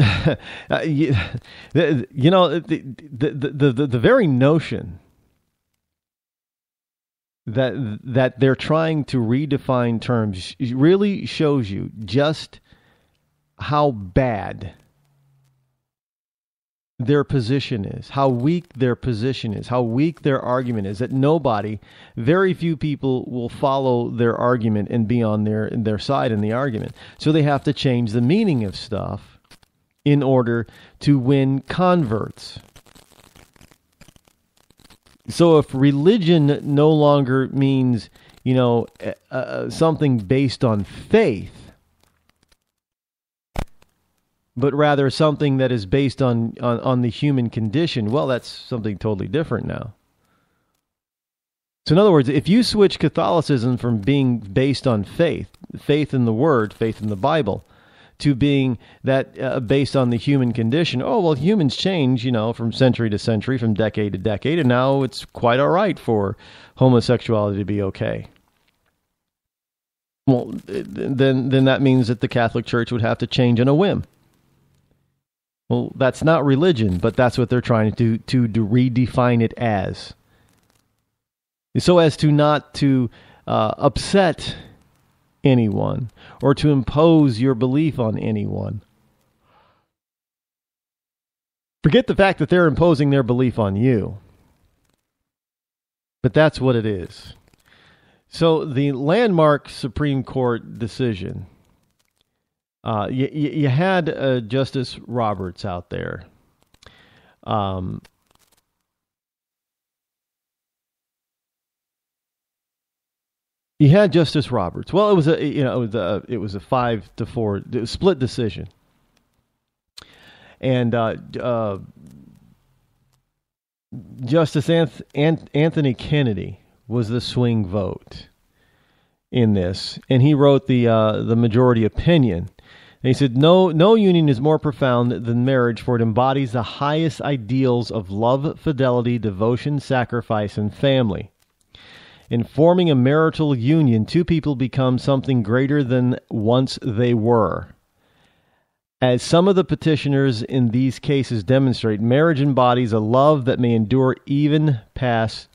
the very notion that they're trying to redefine terms really shows you just how bad their position is, how weak their position is, how weak their argument is, that very few people will follow their argument and be on their side in the argument. So they have to change the meaning of stuff in order to win converts. So if religion no longer means, something based on faith, but rather something that is based on the human condition, well, that's something totally different now. So in other words, if you switch Catholicism from being based on faith in the Word, faith in the Bible, to being that based on the human condition, oh, well, humans change, from century to century, from decade to decade, and now it's quite all right for homosexuality to be okay. Well, then that means that the Catholic Church would have to change on a whim. Well, that's not religion, but that's what they're trying to redefine it as. So as to not to upset anyone or to impose your belief on anyone. Forget the fact that they're imposing their belief on you. But that's what it is. So the landmark Supreme Court decision, you had Justice Roberts out there. You had Justice Roberts. Well, it was a 5-4 split decision, and Justice Anthony Kennedy was the swing vote in this, and he wrote the majority opinion. And he said, "No union is more profound than marriage, for it embodies the highest ideals of love, fidelity, devotion, sacrifice, and family. In forming a marital union, two people become something greater than once they were. As some of the petitioners in these cases demonstrate, marriage embodies a love that may endure even past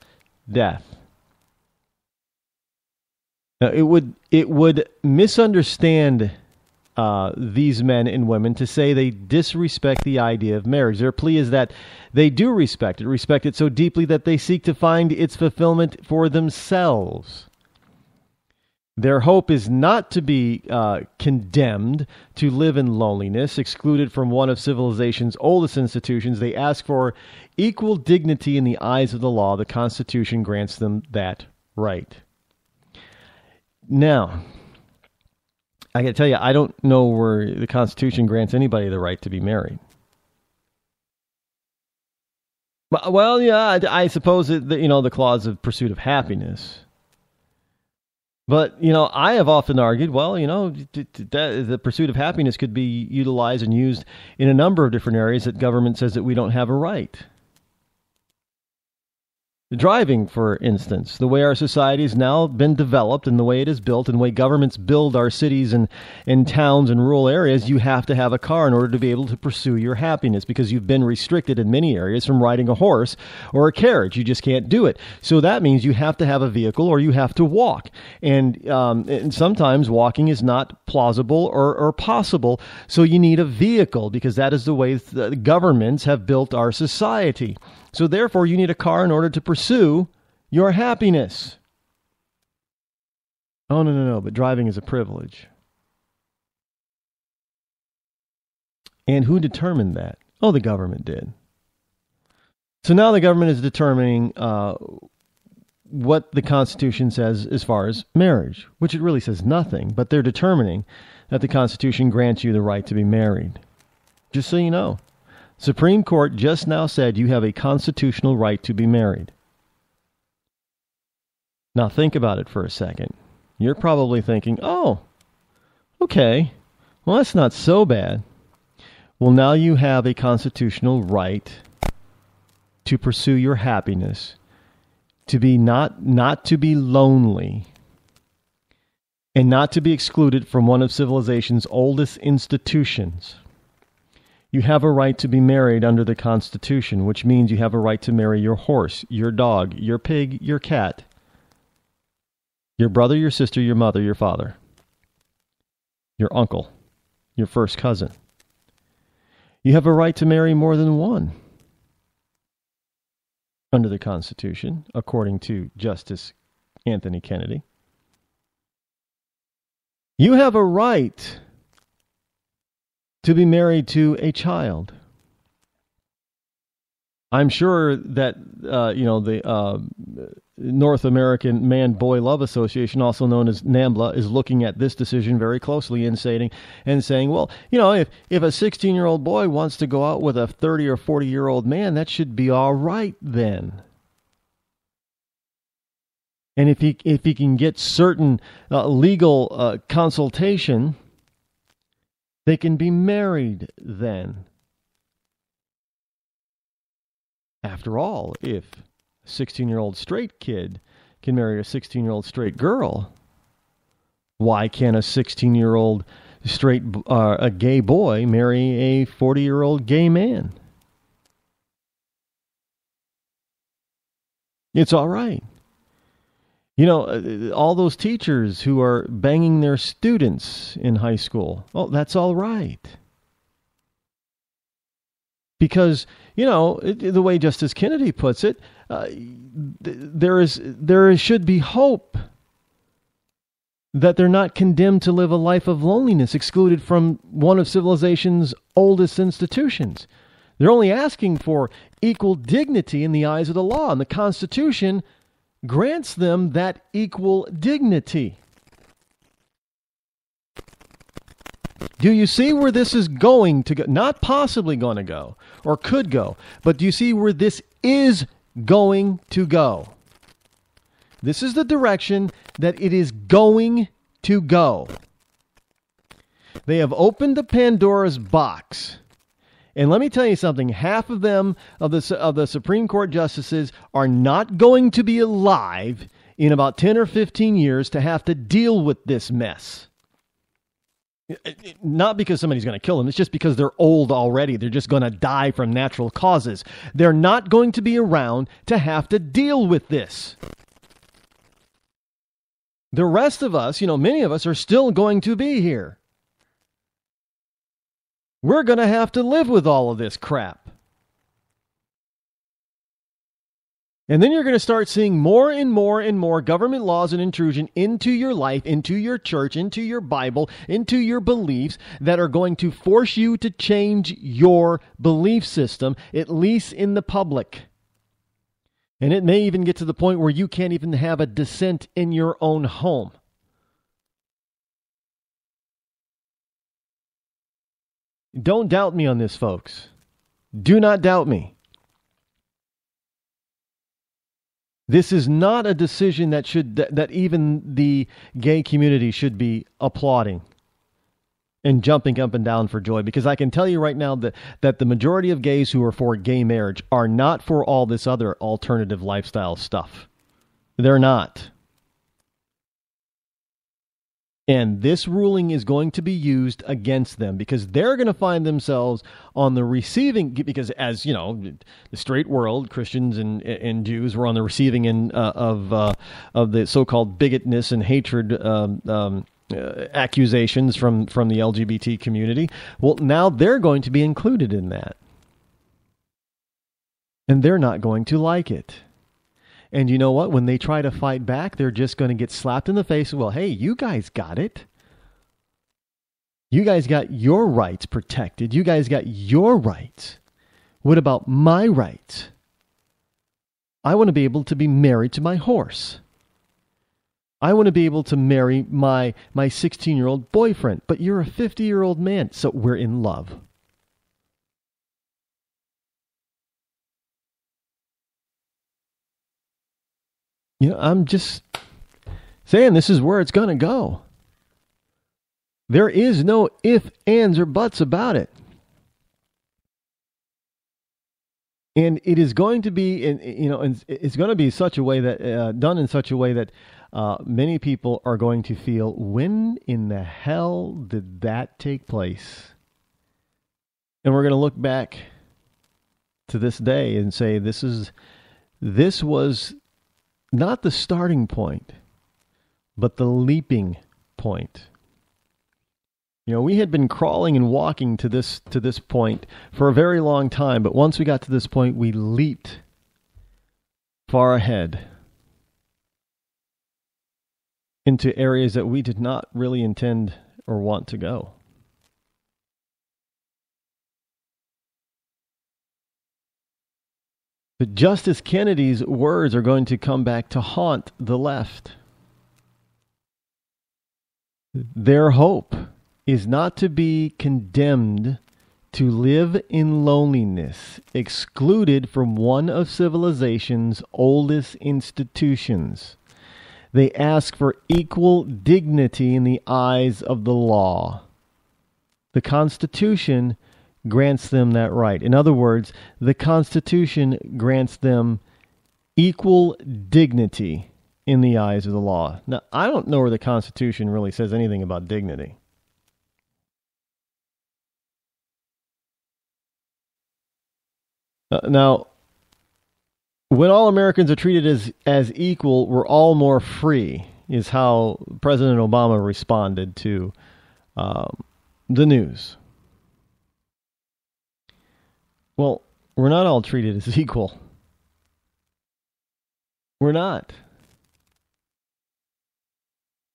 death." Now, it would misunderstand these men and women to say they disrespect the idea of marriage. Their plea is that they do respect it so deeply that they seek to find its fulfillment for themselves. Their hope is not to be condemned to live in loneliness, excluded from one of civilization's oldest institutions. They ask for equal dignity in the eyes of the law. The Constitution grants them that right. Now, I got to tell you, I don't know where the Constitution grants anybody the right to be married. Well, yeah, I suppose that the clause of pursuit of happiness. But, I have often argued, well, the pursuit of happiness could be utilized and used in a number of different areas that government says that we don't have a right. Driving, for instance, the way our society has now been developed and the way it is built and the way governments build our cities and towns and rural areas, you have to have a car in order to be able to pursue your happiness because you've been restricted in many areas from riding a horse or a carriage. You just can't do it. So that means you have to have a vehicle or you have to walk. And sometimes walking is not plausible or possible. So you need a vehicle because that is the way the governments have built our society. So therefore, you need a car in order to pursue your happiness. Oh, no, but driving is a privilege. And who determined that? Oh, the government did. So now the government is determining what the Constitution says as far as marriage, which it really says nothing, but they're determining that the Constitution grants you the right to be married. Just so you know. Supreme Court just now said you have a constitutional right to be married. Now think about it for a second. You're probably thinking, oh, okay, well, that's not so bad. Well, now you have a constitutional right to pursue your happiness to be not to be lonely and not to be excluded from one of civilization's oldest institutions. You have a right to be married under the Constitution, which means you have a right to marry your horse, your dog, your pig, your cat, your brother, your sister, your mother, your father, your uncle, your first cousin. You have a right to marry more than one under the Constitution, according to Justice Anthony Kennedy. You have a right to be married to a child. I'm sure that the North American Man-Boy Love Association, also known as NAMBLA, is looking at this decision very closely and saying, well, if a 16-year-old boy wants to go out with a 30 or 40-year-old man, that should be all right then. And if he can get certain legal consultation, they can be married then. After all, if a 16-year-old straight kid can marry a 16-year-old straight girl, why can't a 16-year-old straight a gay boy marry a 40-year-old gay man? It's all right. All those teachers who are banging their students in high school, that's all right. Because, the way Justice Kennedy puts it, there should be hope that they're not condemned to live a life of loneliness, excluded from one of civilization's oldest institutions. They're only asking for equal dignity in the eyes of the law, and the Constitution grants them that equal dignity. Do you see where this is going to go? Not possibly going to go, or could go, but do you see where this is going to go? This is the direction that it is going to go. They have opened the Pandora's box. And let me tell you something, half of them, of the Supreme Court justices, are not going to be alive in about 10 or 15 years to have to deal with this mess. Not because somebody's going to kill them, it's just because they're old already. They're just going to die from natural causes. They're not going to be around to have to deal with this. The rest of us, many of us are still going to be here. We're going to have to live with all of this crap. And then you're going to start seeing more and more and more government laws and intrusion into your life, into your church, into your Bible, into your beliefs that are going to force you to change your belief system, at least in the public. And it may even get to the point where you can't even have a dissent in your own home. Don't doubt me on this, folks. Do not doubt me. This is not a decision that even the gay community should be applauding and jumping up and down for joy, because I can tell you right now that the majority of gays who are for gay marriage are not for all this other alternative lifestyle stuff. They're not. And this ruling is going to be used against them because they're going to find themselves on the receiving, because as you know, the straight world, Christians and Jews were on the receiving end of the so-called bigotness and hatred accusations from the LGBT community. Well, now they're going to be included in that. And they're not going to like it. And you know what? When they try to fight back, they're just going to get slapped in the face. Well, hey, you guys got it. You guys got your rights protected. You guys got your rights. What about my rights? I want to be able to be married to my horse. I want to be able to marry my 16-year-old boyfriend. But you're a 50-year-old man, so we're in love. You know, I'm just saying this is where it's going to go. There is no ifs, ands, or buts about it. And it is going to be, it's going to be such a way that done in such a way that many people are going to feel, when in the hell did that take place? And we're going to look back to this day and say, this was not the starting point, but the leaping point. We had been crawling and walking to this point for a very long time, but once we got to this point, we leaped far ahead into areas that we did not really intend or want to go. But Justice Kennedy's words are going to come back to haunt the left. Their hope is not to be condemned to live in loneliness, excluded from one of civilization's oldest institutions. They ask for equal dignity in the eyes of the law. The Constitution grants them that right. In other words, the Constitution grants them equal dignity in the eyes of the law. Now, I don't know where the Constitution really says anything about dignity. Now, when all Americans are treated as equal, we're all more free, is how President Obama responded to the news. Well, we're not all treated as equal. We're not.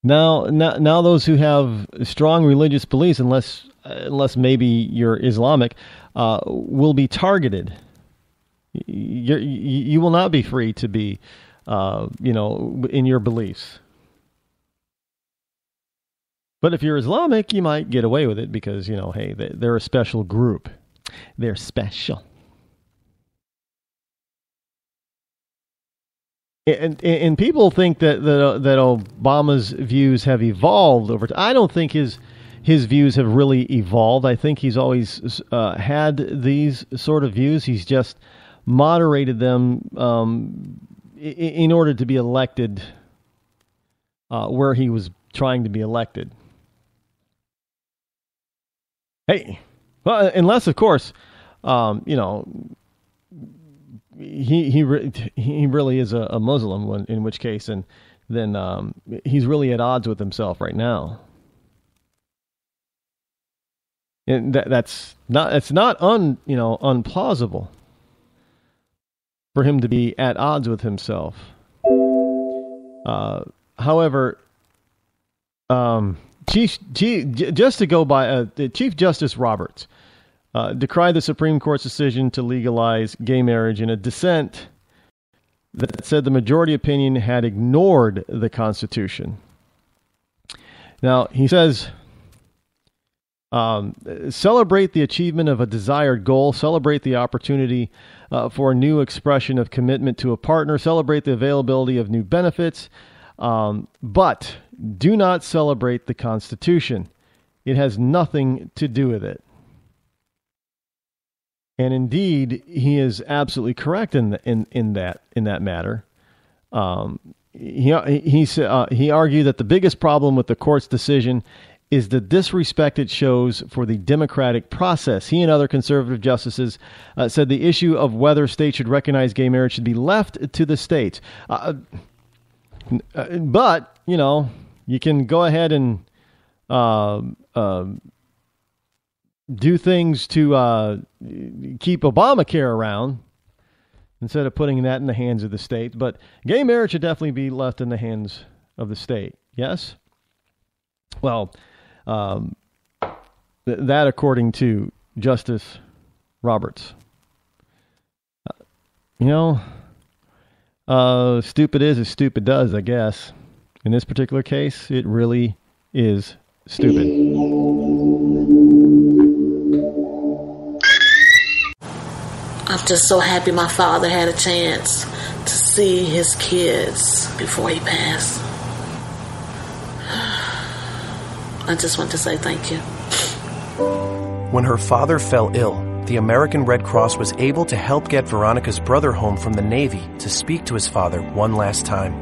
Now those who have strong religious beliefs, unless maybe you're Islamic, will be targeted. You will not be free to be, in your beliefs. But if you're Islamic, you might get away with it because, hey, they're a special group. They're special. And people think that Obama's views have evolved over time. I don't think his views have really evolved. I think he's always had these sort of views. He's just moderated them in order to be elected where he was trying to be elected. Hey, well, unless, of course, he really is a Muslim, in which case, and then he's really at odds with himself right now. And that's not unplausible for him to be at odds with himself. However, Chief Justice Roberts decried the Supreme Court's decision to legalize gay marriage in a dissent that said the majority opinion had ignored the Constitution. Now, he says, celebrate the achievement of a desired goal, celebrate the opportunity for a new expression of commitment to a partner, celebrate the availability of new benefits, but do not celebrate the Constitution. It has nothing to do with it. And indeed, he is absolutely correct in that matter. He argued that the biggest problem with the court's decision is the disrespect it shows for the democratic process. He and other conservative justices said the issue of whether states should recognize gay marriage should be left to the states. But, you can go ahead and do things to keep Obamacare around instead of putting that in the hands of the state. But gay marriage should definitely be left in the hands of the state. Yes? Well, that according to Justice Roberts. Stupid is as stupid does, I guess. In this particular case, it really is stupid. I'm just so happy my father had a chance to see his kids before he passed. I just want to say thank you. When her father fell ill, the American Red Cross was able to help get Veronica's brother home from the Navy to speak to his father one last time.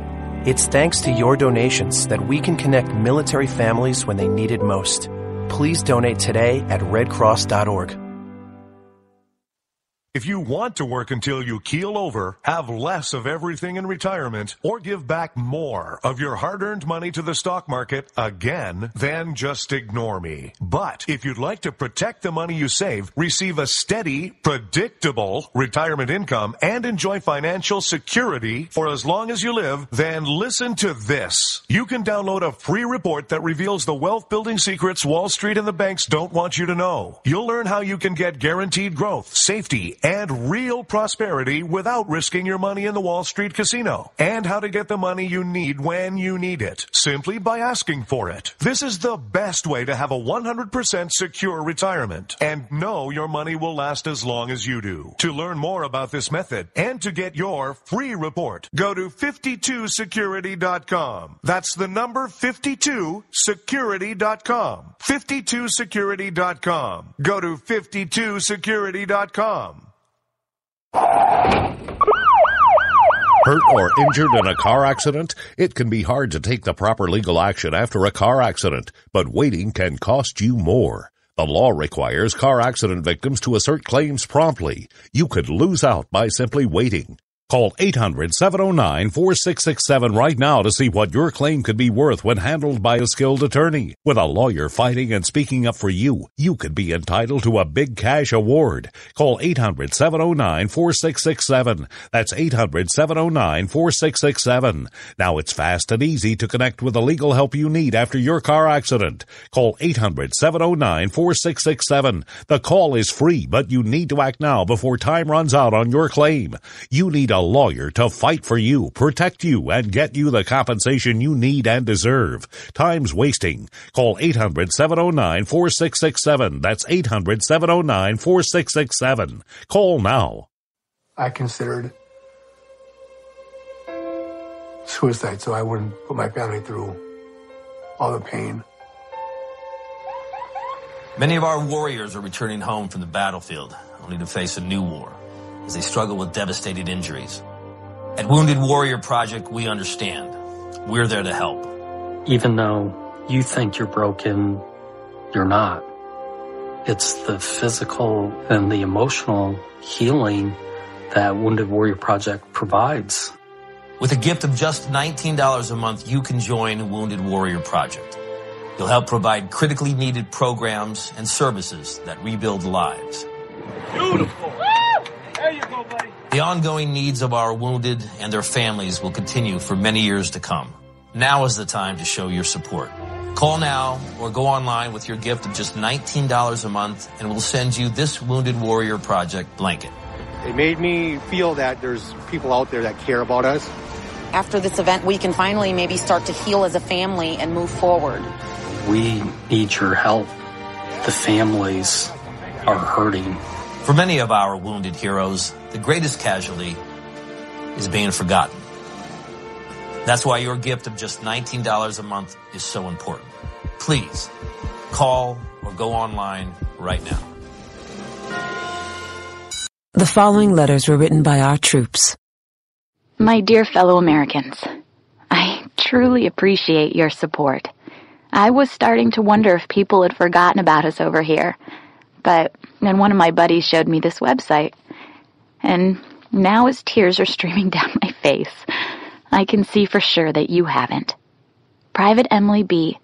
It's thanks to your donations that we can connect military families when they need it most. Please donate today at redcross.org. If you want to work until you keel over, have less of everything in retirement, or give back more of your hard-earned money to the stock market again, then just ignore me. But if you'd like to protect the money you save, receive a steady, predictable retirement income, and enjoy financial security for as long as you live, then listen to this. You can download a free report that reveals the wealth-building secrets Wall Street and the banks don't want you to know. You'll learn how you can get guaranteed growth, safety, and real prosperity without risking your money in the Wall Street casino, and how to get the money you need when you need it, simply by asking for it. This is the best way to have a 100% secure retirement, and know your money will last as long as you do. To learn more about this method, and to get your free report, go to 52security.com. That's the number 52security.com. 52security.com. Go to 52security.com. Hurt or injured in a car accident? It can be hard to take the proper legal action after a car accident, but waiting can cost you more. The law requires car accident victims to assert claims promptly. You could lose out by simply waiting. Call 800-709-4667 right now to see what your claim could be worth when handled by a skilled attorney. With a lawyer fighting and speaking up for you, you could be entitled to a big cash award. Call 800-709-4667. That's 800-709-4667. Now it's fast and easy to connect with the legal help you need after your car accident. Call 800-709-4667. The call is free, but you need to act now before time runs out on your claim. You need a lawyer to fight for you, protect you, and get you the compensation you need and deserve. Time's wasting. Call 800-709-4667. That's 800-709-4667. Call now. I considered suicide so I wouldn't put my family through all the pain. Many of our warriors are returning home from the battlefield, only to face a new war as they struggle with devastating injuries. At Wounded Warrior Project, we understand. We're there to help. Even though you think you're broken, you're not. It's the physical and the emotional healing that Wounded Warrior Project provides. With a gift of just $19 a month, you can join Wounded Warrior Project. You'll help provide critically needed programs and services that rebuild lives. Beautiful. There you go, buddy. The ongoing needs of our wounded and their families will continue for many years to come. Now is the time to show your support. Call now or go online with your gift of just $19 a month, and we'll send you this Wounded Warrior Project blanket. It made me feel that there's people out there that care about us. After this event, we can finally maybe start to heal as a family and move forward. We need your help. The families are hurting. For many of our wounded heroes, the greatest casualty is being forgotten. That's why your gift of just $19 a month is so important. Please, call or go online right now. The following letters were written by our troops. My dear fellow Americans, I truly appreciate your support. I was starting to wonder if people had forgotten about us over here. But then one of my buddies showed me this website, and now as tears are streaming down my face, I can see for sure that you haven't. Private Emily B.,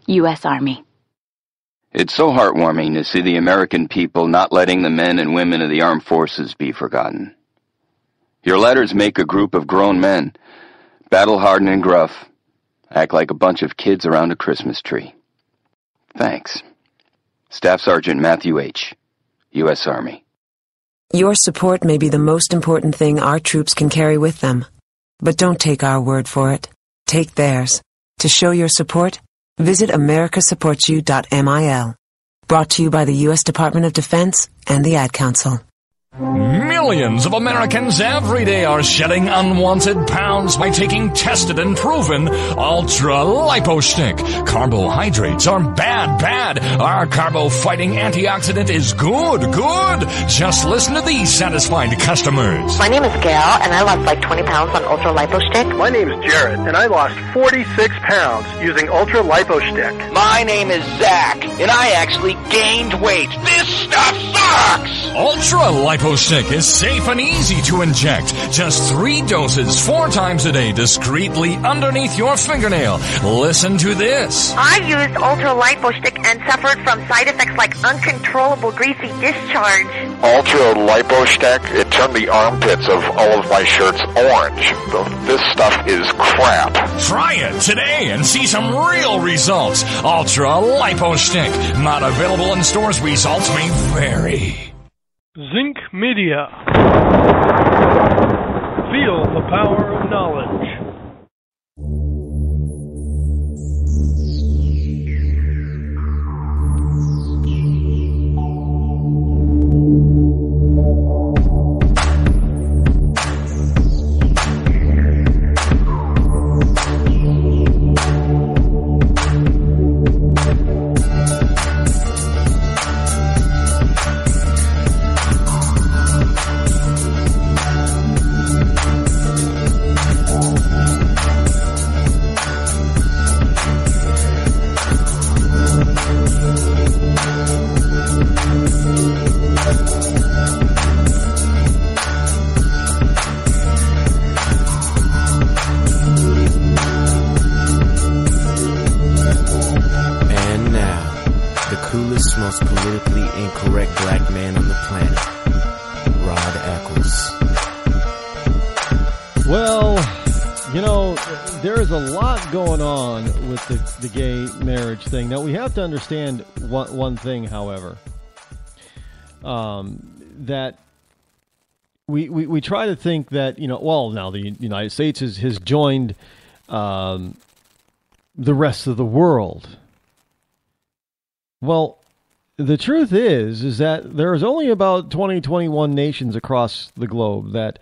U.S. Army. It's so heartwarming to see the American people not letting the men and women of the armed forces be forgotten. Your letters make a group of grown men, battle-hardened and gruff, act like a bunch of kids around a Christmas tree. Thanks. Staff Sergeant Matthew H., U.S. Army. Your support may be the most important thing our troops can carry with them. But don't take our word for it. Take theirs. To show your support, visit americasupportsyou.mil. Brought to you by the U.S. Department of Defense and the Ad Council. Millions of Americans every day are shedding unwanted pounds by taking tested and proven Ultra Lipo Stick. Carbohydrates are bad. Our carbo-fighting antioxidant is good. Just listen to these satisfied customers. My name is Gail, and I lost like 20 pounds on Ultra Lipo Stick. My name is Jared, and I lost 46 pounds using Ultra Lipo Stick. My name is Zach, and I actually gained weight. This stuff sucks! Ultra Lipo Stick is safe and easy to inject. Just 3 doses 4 times a day discreetly underneath your fingernail. Listen to this. I used Ultra Lipo Stick and suffered from side effects like uncontrollable greasy discharge. Ultra Lipo Stick, it turned the armpits of all of my shirts orange. This stuff is crap. Try it today and see some real results. Ultra Lipo Stick. Not available in stores. Results may vary. Zinc Media. Feel the power of knowledge. Most politically incorrect black man on the planet, Rod Eccles. Well, you know, there's a lot going on with the gay marriage thing. Now, we have to understand one thing, however, that we try to think that, you know, well, now the United States has joined the rest of the world. Well, the truth is that there's only about 21 nations across the globe that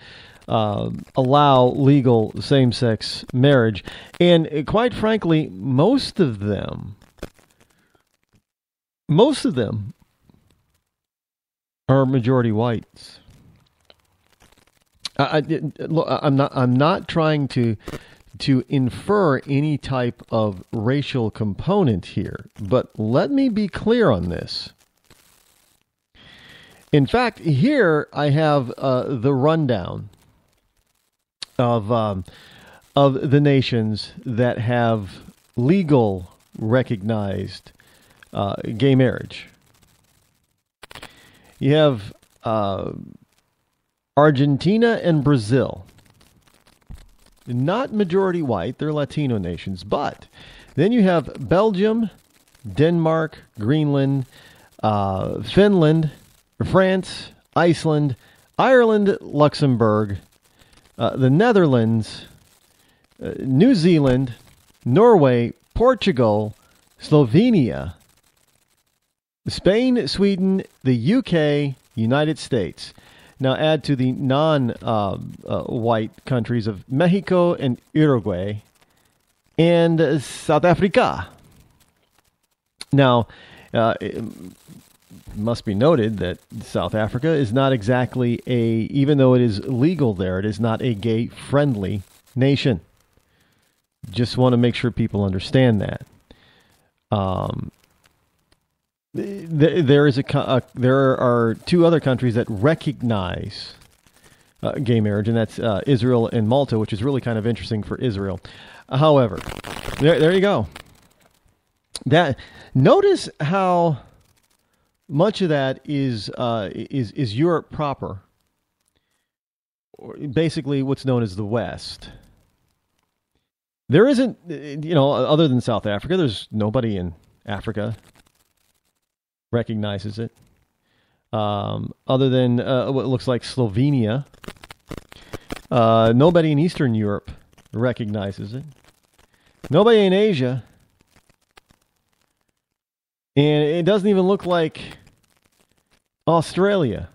allow legal same-sex marriage. And quite frankly, most of them are majority whites. I'm not trying to infer any type of racial component here, but let me be clear on this. In fact, here I have the rundown of the nations that have legal recognized gay marriage. You have Argentina and Brazil. Not majority white, they're Latino nations. But then you have Belgium, Denmark, Greenland, Finland, France, Iceland, Ireland, Luxembourg, the Netherlands, New Zealand, Norway, Portugal, Slovenia, Spain, Sweden, the UK, United States. Now add to the non-white countries of Mexico and Uruguay and South Africa. Now, it must be noted that South Africa is not exactly even though it is legal there, it is not a gay-friendly nation. Just want to make sure people understand that. There are 2 other countries that recognize gay marriage, and that's Israel and Malta, which is really kind of interesting for Israel. However, there you go. Notice how much of that is Europe proper, or basically what's known as the West. There isn't, other than South Africa, there's nobody in Africa recognizes it. Other than what looks like Slovenia, nobody in Eastern Europe recognizes it. Nobody in Asia. And it doesn't even look like Australia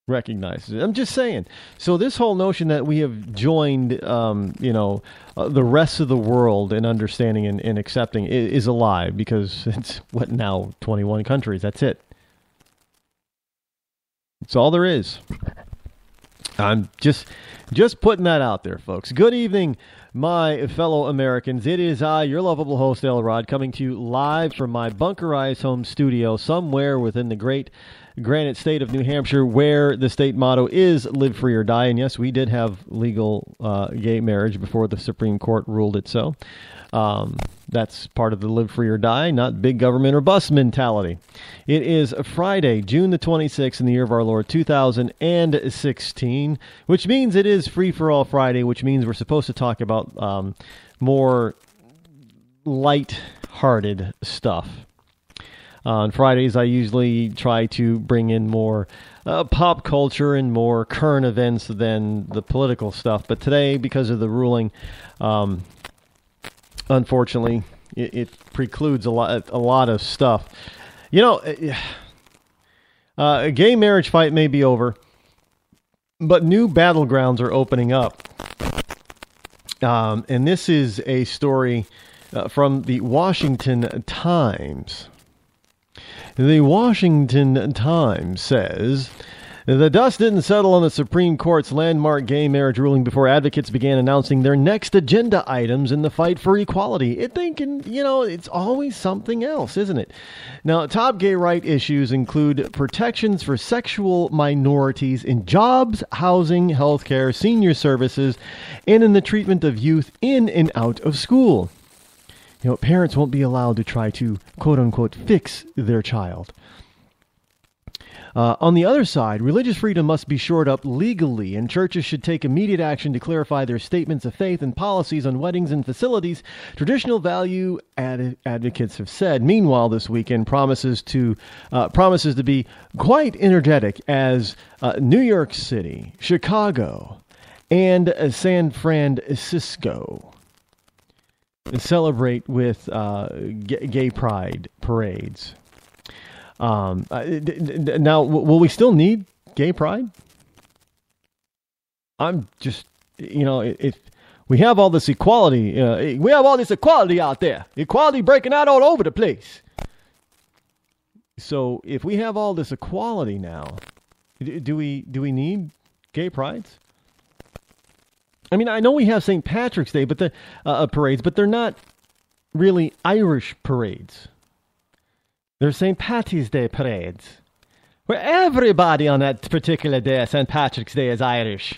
recognizes it. I'm just saying. So this whole notion that we have joined, the rest of the world in understanding and accepting is a lie, because it's, 21 countries. That's it. It's all there is. I'm just putting that out there, folks. Good evening, my fellow Americans. It is I, your lovable host, El Rod, coming to you live from my bunkerized home studio somewhere within the great granite state of New Hampshire, where the state motto is live free or die. And yes, we did have legal gay marriage before the Supreme Court ruled it so. That's part of the live free or die, not big government or bust mentality. It is Friday, June the 26th in the year of our Lord 2016, which means it is Free for All Friday, which means we're supposed to talk about more light-hearted stuff. On Fridays, I usually try to bring in more pop culture and more current events than the political stuff. But today, because of the ruling, unfortunately, it precludes a lot of stuff. A gay marriage fight may be over, but new battlegrounds are opening up. And this is a story from the Washington Times. The Washington Times says, the dust didn't settle on the Supreme Court's landmark gay marriage ruling before advocates began announcing their next agenda items in the fight for equality. It's always something else, isn't it? Now, top gay right issues include protections for sexual minorities in jobs, housing, healthcare, senior services, and in the treatment of youth in and out of school. Parents won't be allowed to try to, quote-unquote, fix their child. On the other side, religious freedom must be shored up legally, and churches should take immediate action to clarify their statements of faith and policies on weddings and facilities, traditional value advocates have said. Meanwhile, this weekend promises to be quite energetic as New York City, Chicago, and San Francisco celebrate with gay pride parades. Now, will we still need gay pride? I'm just, if we have all this equality, out there, equality breaking out all over the place. So if we have all this equality now, do we need gay prides? I mean, I know we have St. Patrick's Day, but parades, but they're not really Irish parades. They're St. Patty's Day parades, where everybody on that particular day, St. Patrick's Day, is Irish.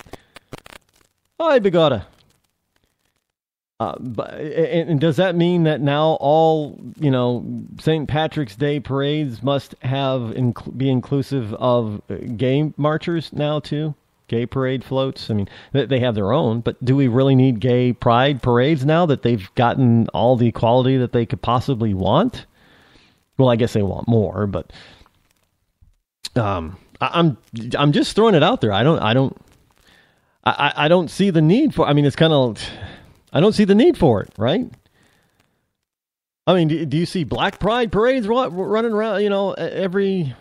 I begotta. And does that mean that now all, St. Patrick's Day parades must be inclusive of gay marchers now too? Gay parade floats? I mean, they have their own, but do we really need gay pride parades now that they've gotten all the equality that they could possibly want? Well, I guess they want more, but I'm just throwing it out there. I don't see the need for. I mean, it's kind of. I don't see the need for it, right? I mean, do you see Black Pride parades running around? Every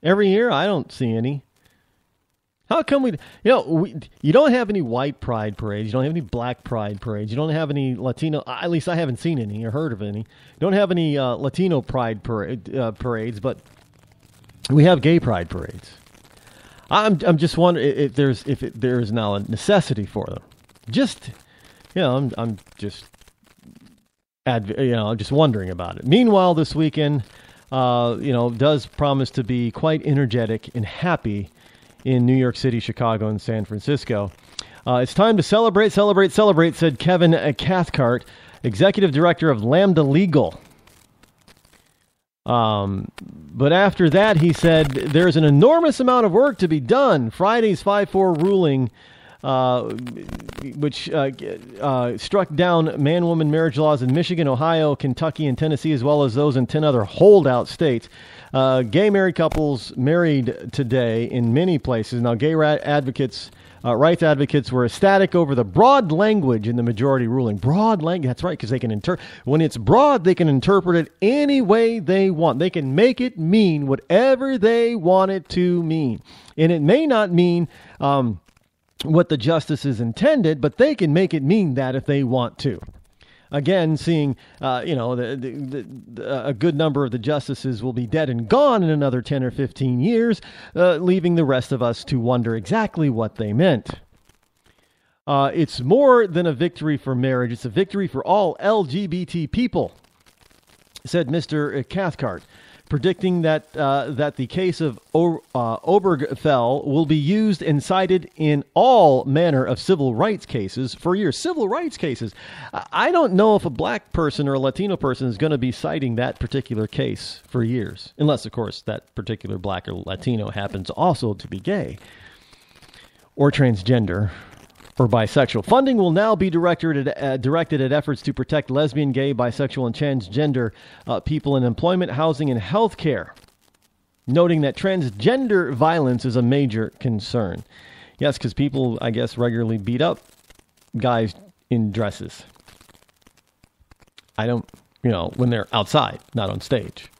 year. I don't see any. How come you don't have any white pride parades. You don't have any black pride parades. You don't have any Latino, at least I haven't seen any or heard of any. You don't have any Latino pride parades, but we have gay pride parades. I'm just wondering if there's now a necessity for them. I'm just wondering about it. Meanwhile, this weekend, does promise to be quite energetic and happy in New York City, Chicago, and San Francisco. It's time to celebrate, said Kevin Cathcart, Executive Director of Lambda Legal. But after that, he said, there's an enormous amount of work to be done. Friday's 5-4 ruling, which struck down man-woman marriage laws in Michigan, Ohio, Kentucky, and Tennessee, as well as those in 10 other holdout states, Gay married couples married today in many places. Now, gay advocates, rights advocates were ecstatic over the broad language in the majority ruling. Broad language, that's right, because they can when it's broad, they can interpret it any way they want. They can make it mean whatever they want it to mean. And it may not mean what the justices intended, but they can make it mean that if they want to. Again, seeing, a good number of the justices will be dead and gone in another 10 or 15 years, leaving the rest of us to wonder exactly what they meant. It's more than a victory for marriage. It's a victory for all LGBT people, said Mr. Cathcart, predicting that the case of Obergefell will be used and cited in all manner of civil rights cases for years. Civil rights cases. I don't know if a black person or a Latino person is going to be citing that particular case for years, unless, of course, that particular black or Latino happens also to be gay or transgender or bisexual. Funding will now be directed at efforts to protect lesbian, gay, bisexual, and transgender people in employment, housing, and health care, noting that transgender violence is a major concern. Yes, because people, I guess, regularly beat up guys in dresses. When they're outside, not on stage.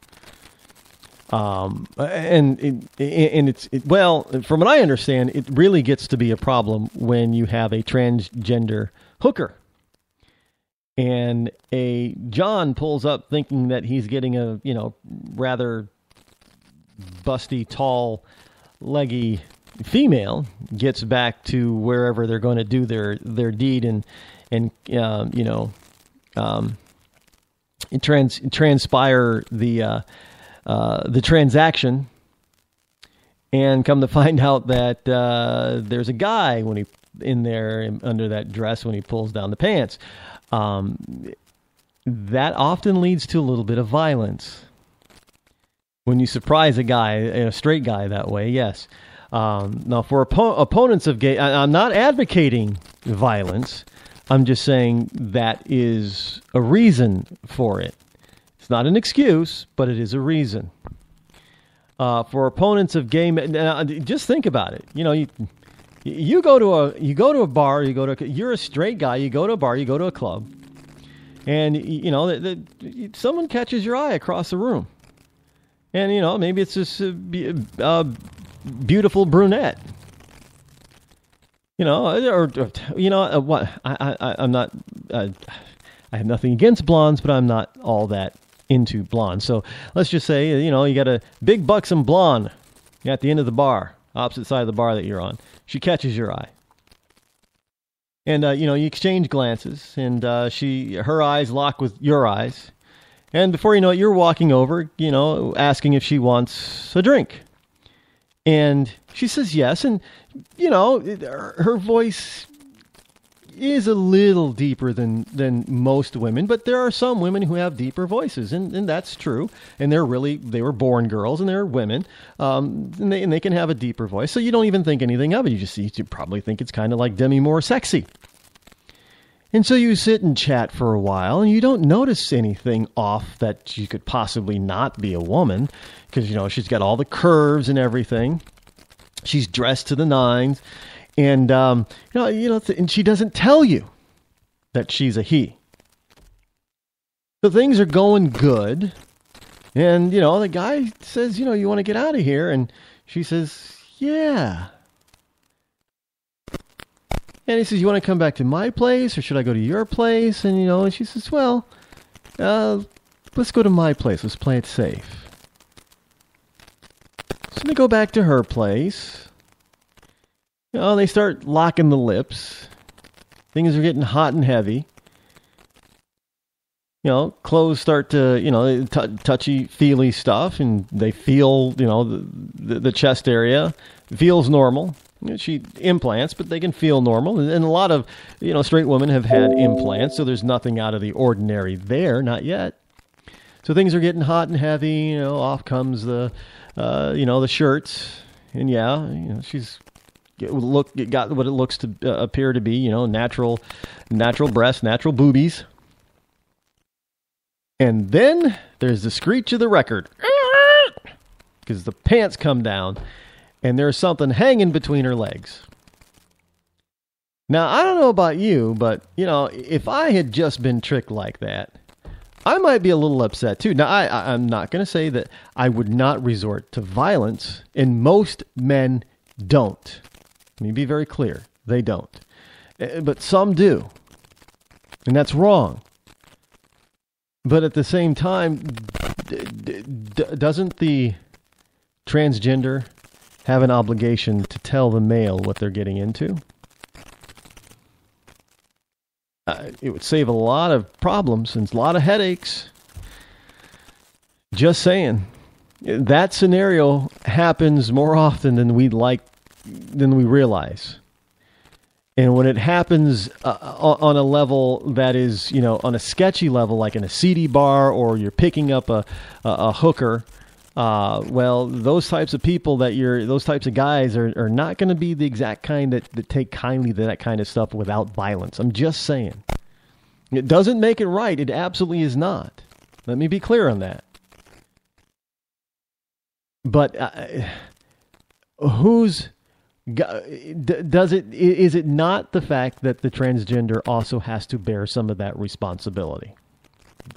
From what I understand, it really gets to be a problem when you have a transgender hooker. And a John pulls up thinking that he's getting a, rather busty, tall, leggy female, gets back to wherever they're going to do their deed and transpire the transaction, and come to find out that there's a guy when he in there under that dress when he pulls down the pants. That often leads to a little bit of violence. When you surprise a straight guy that way, yes. Now, for opponents of gay, I'm not advocating violence. I'm just saying that is a reason for it. It's not an excuse, but it is a reason. For opponents of gay men, just think about it. You go to a bar, you're a straight guy, you go to a bar, you go to a club, and someone catches your eye across the room, and maybe it's this beautiful brunette. What? I'm not. I have nothing against blondes, but I'm not all that into blondes. So let's just say, you got a big buxom blonde at the end of the bar, opposite side of the bar that you're on. She catches your eye. And, you exchange glances, and her eyes lock with your eyes. And before you know it, you're walking over, asking if she wants a drink. And she says yes, and, her voice is a little deeper than most women, but there are some women who have deeper voices, and that's true. And they were born girls, and they're women, and they can have a deeper voice. So you don't even think anything of it. You probably think it's kind of like Demi Moore sexy. And so you sit and chat for a while, and you don't notice anything off that she could possibly not be a woman, because she's got all the curves and everything. She's dressed to the nines. And, and she doesn't tell you that she's a he. So things are going good. And, the guy says, you want to get out of here? And she says, yeah. And he says, you want to come back to my place or should I go to your place? And, and she says, well, let's go to my place. Let's play it safe. So they go back to her place. They start locking the lips. Things are getting hot and heavy. Clothes start to, touchy-feely stuff, and they feel, the chest area feels normal. She implants, but they can feel normal. And a lot of, straight women have had implants, so there's nothing out of the ordinary there, not yet. So things are getting hot and heavy. Off comes the shirts, and she's got what it looks to appear to be, natural breasts, natural boobies. And then there's the screech of the record. because the pants come down and there's something hanging between her legs. Now, I don't know about you, but, if I had just been tricked like that, I might be a little upset too. Now, I'm not going to say that I would not resort to violence, and most men don't. Let me be very clear. They don't. But some do. And that's wrong. But at the same time, doesn't the transgender have an obligation to tell the male what they're getting into? It would save a lot of problems and a lot of headaches. Just saying. That scenario happens more often than we realize. And when it happens on a level that is, on a sketchy level, like in a seedy bar, or you're picking up a hooker, those types of people those types of guys are not going to be the exact kind that take kindly to that kind of stuff without violence. I'm just saying. It doesn't make it right. It absolutely is not. Let me be clear on that. But is it not the fact that the transgender also has to bear some of that responsibility?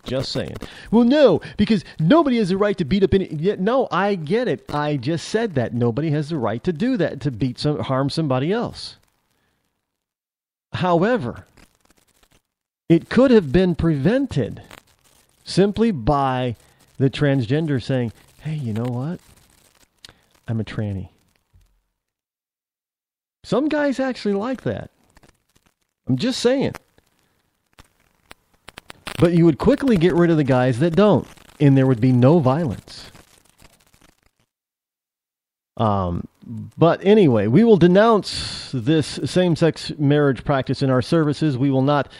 Just saying. Well, no, because nobody has the right to beat up any. Yeah, no, I get it. I just said that nobody has the right to do that, to harm somebody else. However, it could have been prevented simply by the transgender saying, "Hey, you know what? I'm a tranny." Some guys actually like that. I'm just saying. But you would quickly get rid of the guys that don't, and there would be no violence. But anyway, we will denounce this same-sex marriage practice in our services. We will not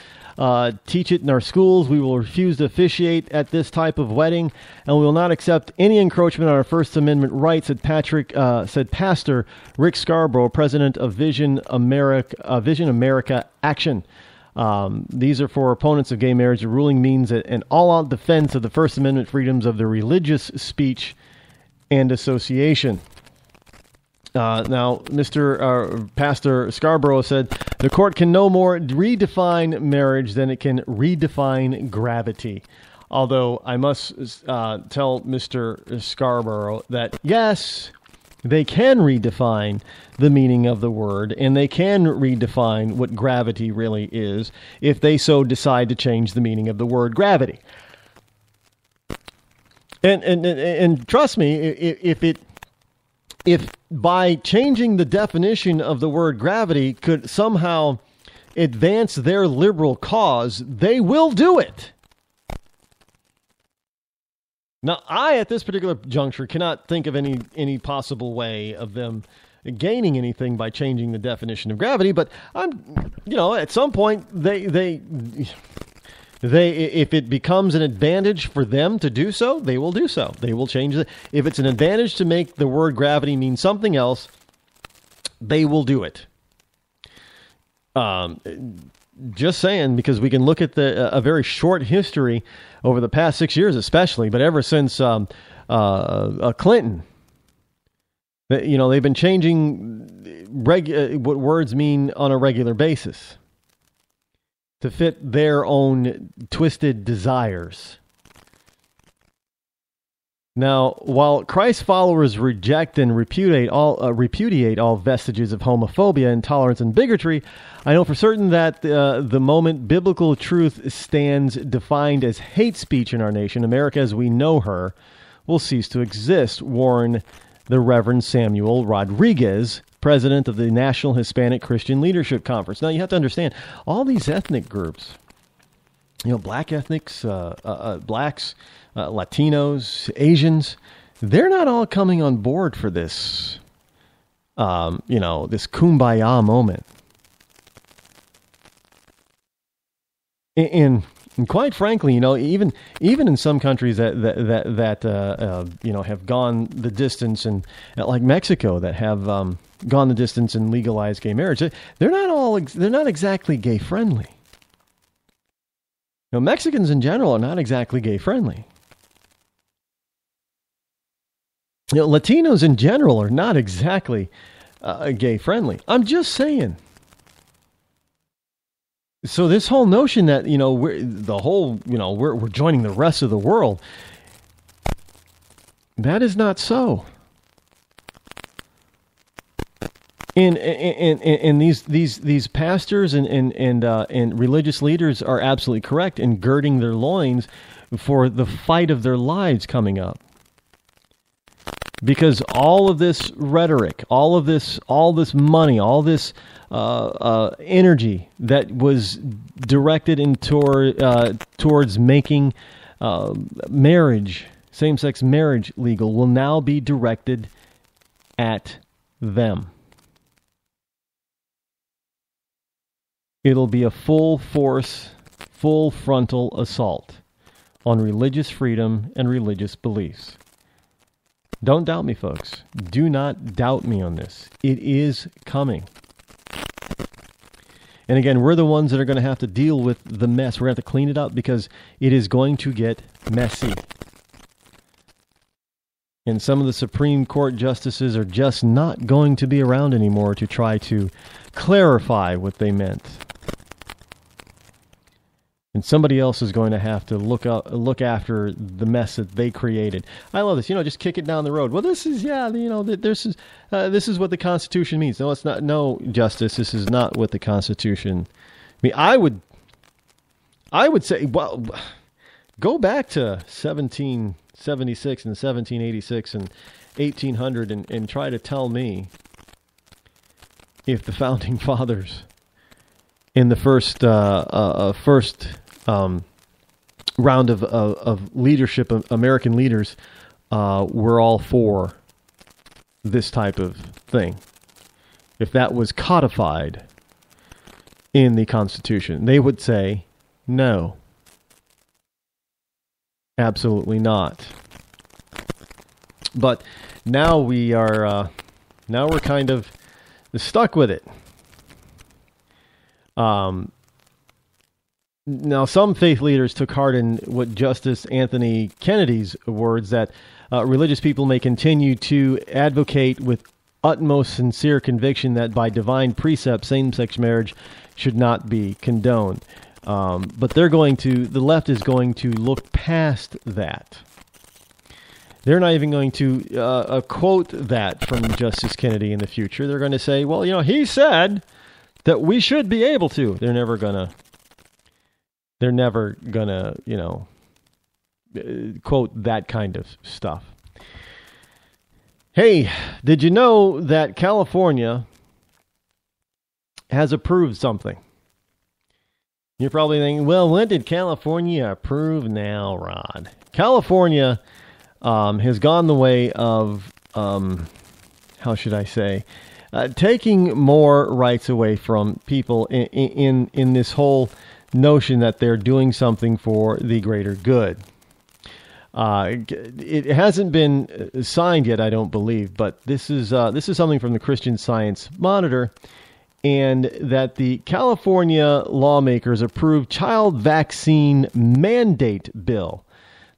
teach it in our schools. We will refuse to officiate at this type of wedding, and we will not accept any encroachment on our First Amendment rights, said Pastor Rick Scarborough, president of Vision America Action. These are for opponents of gay marriage. The ruling means an all-out defense of the First Amendment freedoms of the religious speech and association. Now, Mr. Pastor Scarborough said, the court can no more redefine marriage than it can redefine gravity. Although I must tell Mr. Scarborough that, yes, they can redefine the meaning of the word, and they can redefine what gravity really is if they so decide to change the meaning of the word gravity. And trust me, if by changing the definition of the word gravity could somehow advance their liberal cause, they will do it. Now, I, at this particular juncture, cannot think of any possible way of them gaining anything by changing the definition of gravity, but at some point, they if it becomes an advantage for them to do so, they will do so. They will change it. If it's an advantage to make the word gravity mean something else, they will do it. Just saying, because we can look at a very short history over the past 6 years, especially, but ever since Clinton, they've been changing what words mean on a regular basis to fit their own twisted desires. Now, while Christ followers reject and repudiate all vestiges of homophobia, intolerance, and bigotry, I know for certain that the moment biblical truth stands defined as hate speech in our nation, America as we know her will cease to exist, warned the Reverend Samuel Rodriguez, president of the National Hispanic Christian Leadership Conference. Now, you have to understand, all these ethnic groups, black ethnics, blacks, Latinos, Asians, they're not all coming on board for this, this kumbaya moment. And quite frankly, even in some countries that have gone the distance, and like Mexico, that have gone the distance and legalized gay marriage, they're not exactly gay friendly. Mexicans in general are not exactly gay friendly. Latinos in general are not exactly gay friendly. I'm just saying. So this whole notion that we're joining the rest of the world, that is not so. And these pastors and religious leaders are absolutely correct in girding their loins for the fight of their lives coming up. Because all of this rhetoric, all this money, all this energy that was directed towards making marriage, same-sex marriage, legal will now be directed at them. It'll be a full force, full frontal assault on religious freedom and religious beliefs. Don't doubt me, folks. Do not doubt me on this. It is coming. And again, we're the ones that are going to have to deal with the mess. We're going to have to clean it up because it is going to get messy. And some of the Supreme Court justices are just not going to be around anymore to try to clarify what they meant. And somebody else is going to have to look after the mess that they created. I love this. Just kick it down the road. Well, this is this is what the Constitution means. No, it's not. No, Justice, this is not what the Constitution. I would say, well, go back to 1776 and 1786 and 1800 and try to tell me if the Founding Fathers in the first round of leadership, American leaders, were all for this type of thing. If that was codified in the Constitution, they would say no. Absolutely not. But now we're kind of stuck with it. Now, some faith leaders took heart in what Justice Anthony Kennedy's words, that religious people may continue to advocate with utmost sincere conviction that by divine precept, same-sex marriage should not be condoned. But the left is going to look past that. They're not even going to quote that from Justice Kennedy in the future. They're going to say, well, he said that we should be able to. They're never gonna, quote that kind of stuff. Hey, did you know that California has approved something? You're probably thinking, well, when did California approve now, Rod? California has gone the way of, how should I say, taking more rights away from people in this whole notion that they're doing something for the greater good. It hasn't been signed yet, I don't believe, but this is something from the Christian Science Monitor, and that the California lawmakers approved child vaccine mandate bill.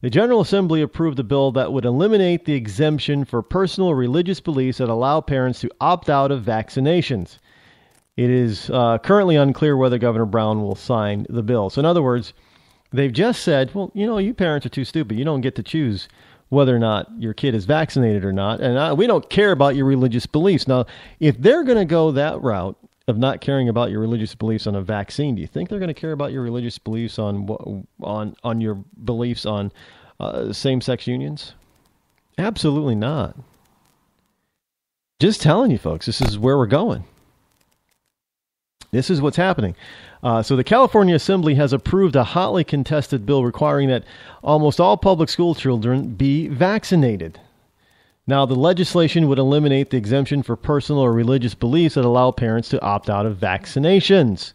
The General Assembly approved a bill that would eliminate the exemption for personal or religious beliefs that allow parents to opt out of vaccinations. It is currently unclear whether Governor Brown will sign the bill. So in other words, they've just said, well, you parents are too stupid. You don't get to choose whether or not your kid is vaccinated or not. And we don't care about your religious beliefs. Now, if they're going to go that route of not caring about your religious beliefs on a vaccine, do you think they're going to care about your religious beliefs on your beliefs on same-sex unions? Absolutely not. Just telling you, folks, this is where we're going. This is what's happening. So the California Assembly has approved a hotly contested bill requiring that almost all public school children be vaccinated. Now, the legislation would eliminate the exemption for personal or religious beliefs that allow parents to opt out of vaccinations.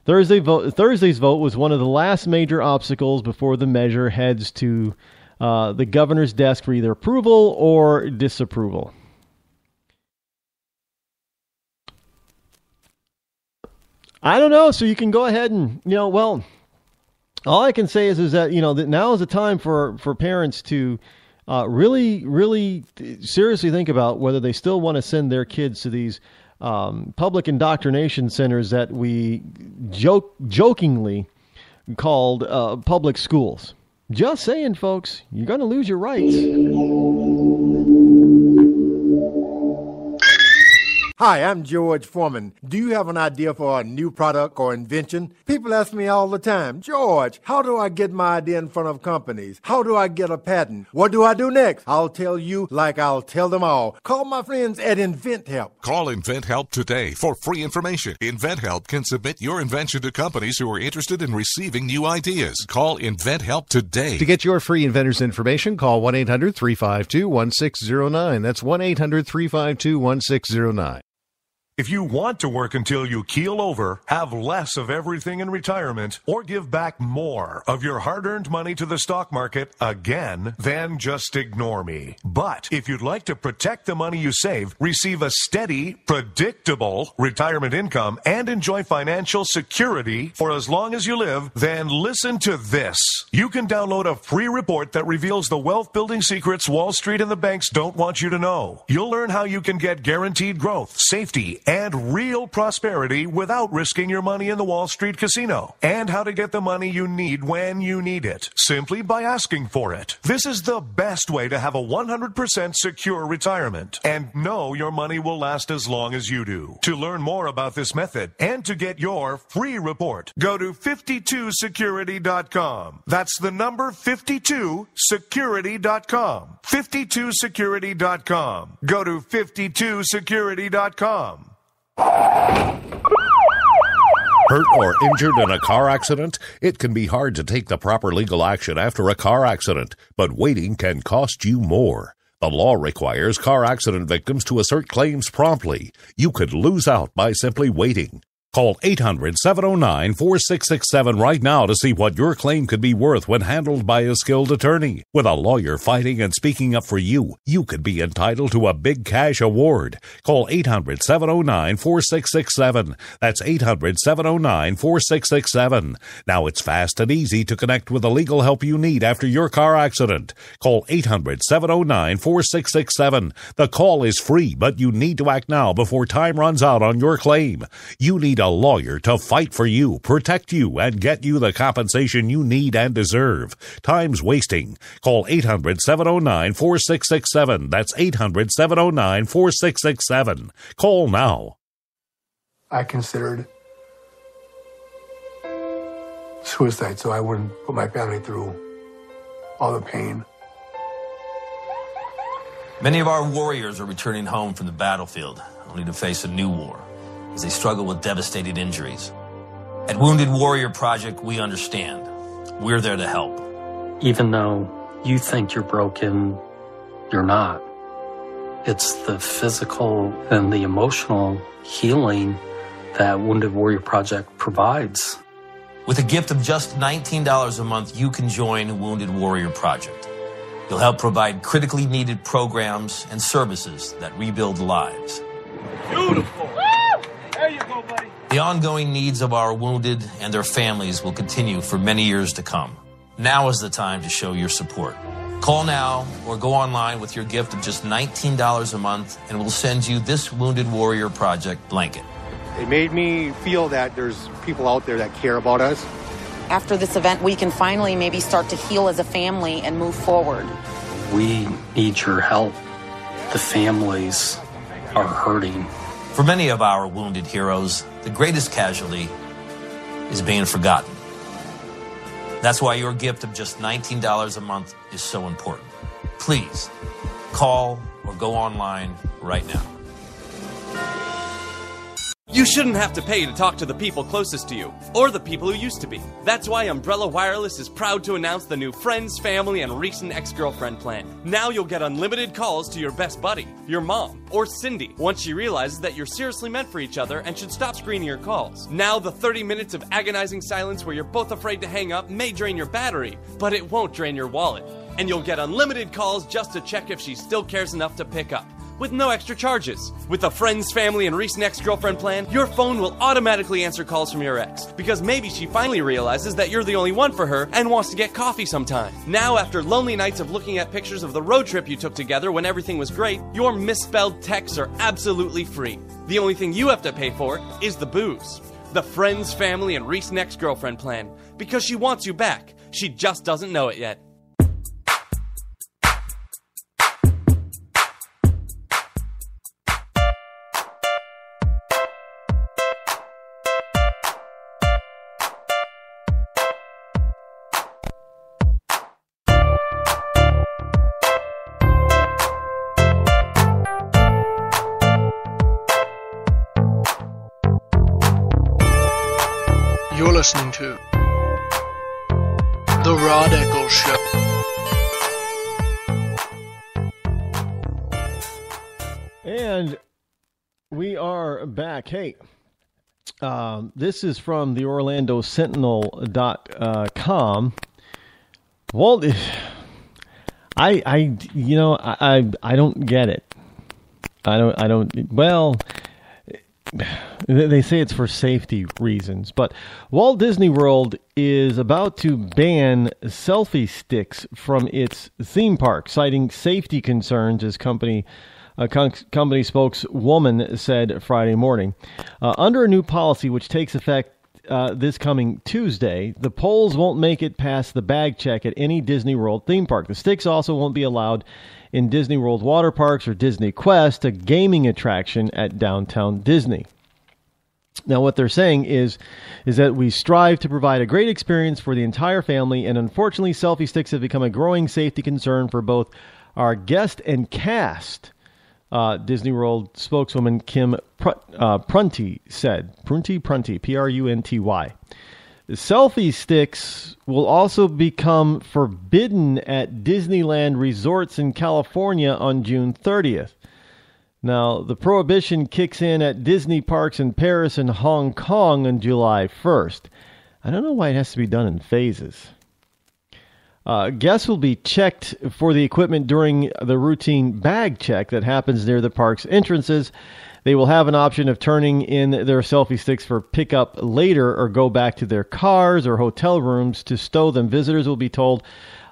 Thursday's vote was one of the last major obstacles before the measure heads to the governor's desk for either approval or disapproval. I don't know. So you can go ahead and, all I can say is that, that now is the time for parents to really seriously think about whether they still want to send their kids to these public indoctrination centers that we jokingly called public schools. Just saying, folks, you're going to lose your rights. Hi, I'm George Foreman. Do you have an idea for a new product or invention? People ask me all the time, George, how do I get my idea in front of companies? How do I get a patent? What do I do next? I'll tell you like I'll tell them all. Call my friends at InventHelp. Call InventHelp today for free information. InventHelp can submit your invention to companies who are interested in receiving new ideas. Call InventHelp today. To get your free inventor's information, call 1-800-352-1609. That's 1-800-352-1609. If you want to work until you keel over, have less of everything in retirement, or give back more of your hard-earned money to the stock market again, then just ignore me. But if you'd like to protect the money you save, receive a steady, predictable retirement income, and enjoy financial security for as long as you live, then listen to this. You can download a free report that reveals the wealth-building secrets Wall Street and the banks don't want you to know. You'll learn how you can get guaranteed growth, safety, and real prosperity without risking your money in the Wall Street casino, and how to get the money you need when you need it, simply by asking for it. This is the best way to have a 100% secure retirement and know your money will last as long as you do. To learn more about this method and to get your free report, go to 52security.com. That's the number 52security.com. 52security.com. Go to 52security.com. Hurt or injured in a car accident? It can be hard to take the proper legal action after a car accident, but waiting can cost you more. The law requires car accident victims to assert claims promptly. You could lose out by simply waiting. Call 800-709-4667 right now to see what your claim could be worth when handled by a skilled attorney. With a lawyer fighting and speaking up for you, you could be entitled to a big cash award. Call 800-709-4667. That's 800-709-4667. Now it's fast and easy to connect with the legal help you need after your car accident. Call 800-709-4667. The call is free, but you need to act now before time runs out on your claim. You need a lawyer to fight for you, protect you, and get you the compensation you need and deserve. Time's wasting. Call 800-709-4667. That's 800-709-4667. Call now. I considered suicide so I wouldn't put my family through all the pain. Many of our warriors are returning home from the battlefield, only to face a new war as they struggle with devastating injuries. At Wounded Warrior Project, we understand. We're there to help. Even though you think you're broken, you're not. It's the physical and the emotional healing that Wounded Warrior Project provides. With a gift of just $19 a month, you can join Wounded Warrior Project. You'll help provide critically needed programs and services that rebuild lives. Beautiful. There you go, buddy. The ongoing needs of our wounded and their families will continue for many years to come. Now is the time to show your support. Call now or go online with your gift of just $19 a month and we'll send you this Wounded Warrior Project blanket. It made me feel that there's people out there that care about us. After this event, we can finally maybe start to heal as a family and move forward. We need your help. The families are hurting. For many of our wounded heroes, the greatest casualty is being forgotten. That's why your gift of just $19 a month is so important. Please call or go online right now. You shouldn't have to pay to talk to the people closest to you, or the people who used to be. That's why Umbrella Wireless is proud to announce the new Friends, Family, and Recent Ex-Girlfriend plan. Now you'll get unlimited calls to your best buddy, your mom, or Cindy, once she realizes that you're seriously meant for each other and should stop screening your calls. Now the 30 minutes of agonizing silence where you're both afraid to hang up may drain your battery, but it won't drain your wallet. And you'll get unlimited calls just to check if she still cares enough to pick up. with no extra charges. With the Friends, Family, and Recent Ex-Girlfriend plan, your phone will automatically answer calls from your ex, because maybe she finally realizes that you're the only one for her and wants to get coffee sometime. Now, after lonely nights of looking at pictures of the road trip you took together when everything was great, your misspelled texts are absolutely free. The only thing you have to pay for is the booze. The Friends, Family, and Recent Ex-Girlfriend plan, because she wants you back. She just doesn't know it yet. You're listening to The Rod Eccles Show. And we are back. Hey, this is from the OrlandoSentinel.com. Walt, I don't get it. Well, they say it's for safety reasons, but Walt Disney World is about to ban selfie sticks from its theme park, citing safety concerns, as company spokeswoman said Friday morning. Under a new policy which takes effect this coming Tuesday, the poles won't make it past the bag check at any Disney World theme park. The sticks also won't be allowed in Disney World water parks or Disney Quest, a gaming attraction at downtown Disney. Now, what they're saying is that we strive to provide a great experience for the entire family, and unfortunately, selfie sticks have become a growing safety concern for both our guest and cast. Disney World spokeswoman Kim Prunty said. Prunty, Prunty. The selfie sticks will also become forbidden at Disneyland resorts in California on June 30th. Now, the prohibition kicks in at Disney parks in Paris and Hong Kong on July 1st. I don't know why it has to be done in phases. Guests will be checked for the equipment during the routine bag check that happens near the park's entrances. They will have an option of turning in their selfie sticks for pickup later or go back to their cars or hotel rooms to stow them. Visitors will be told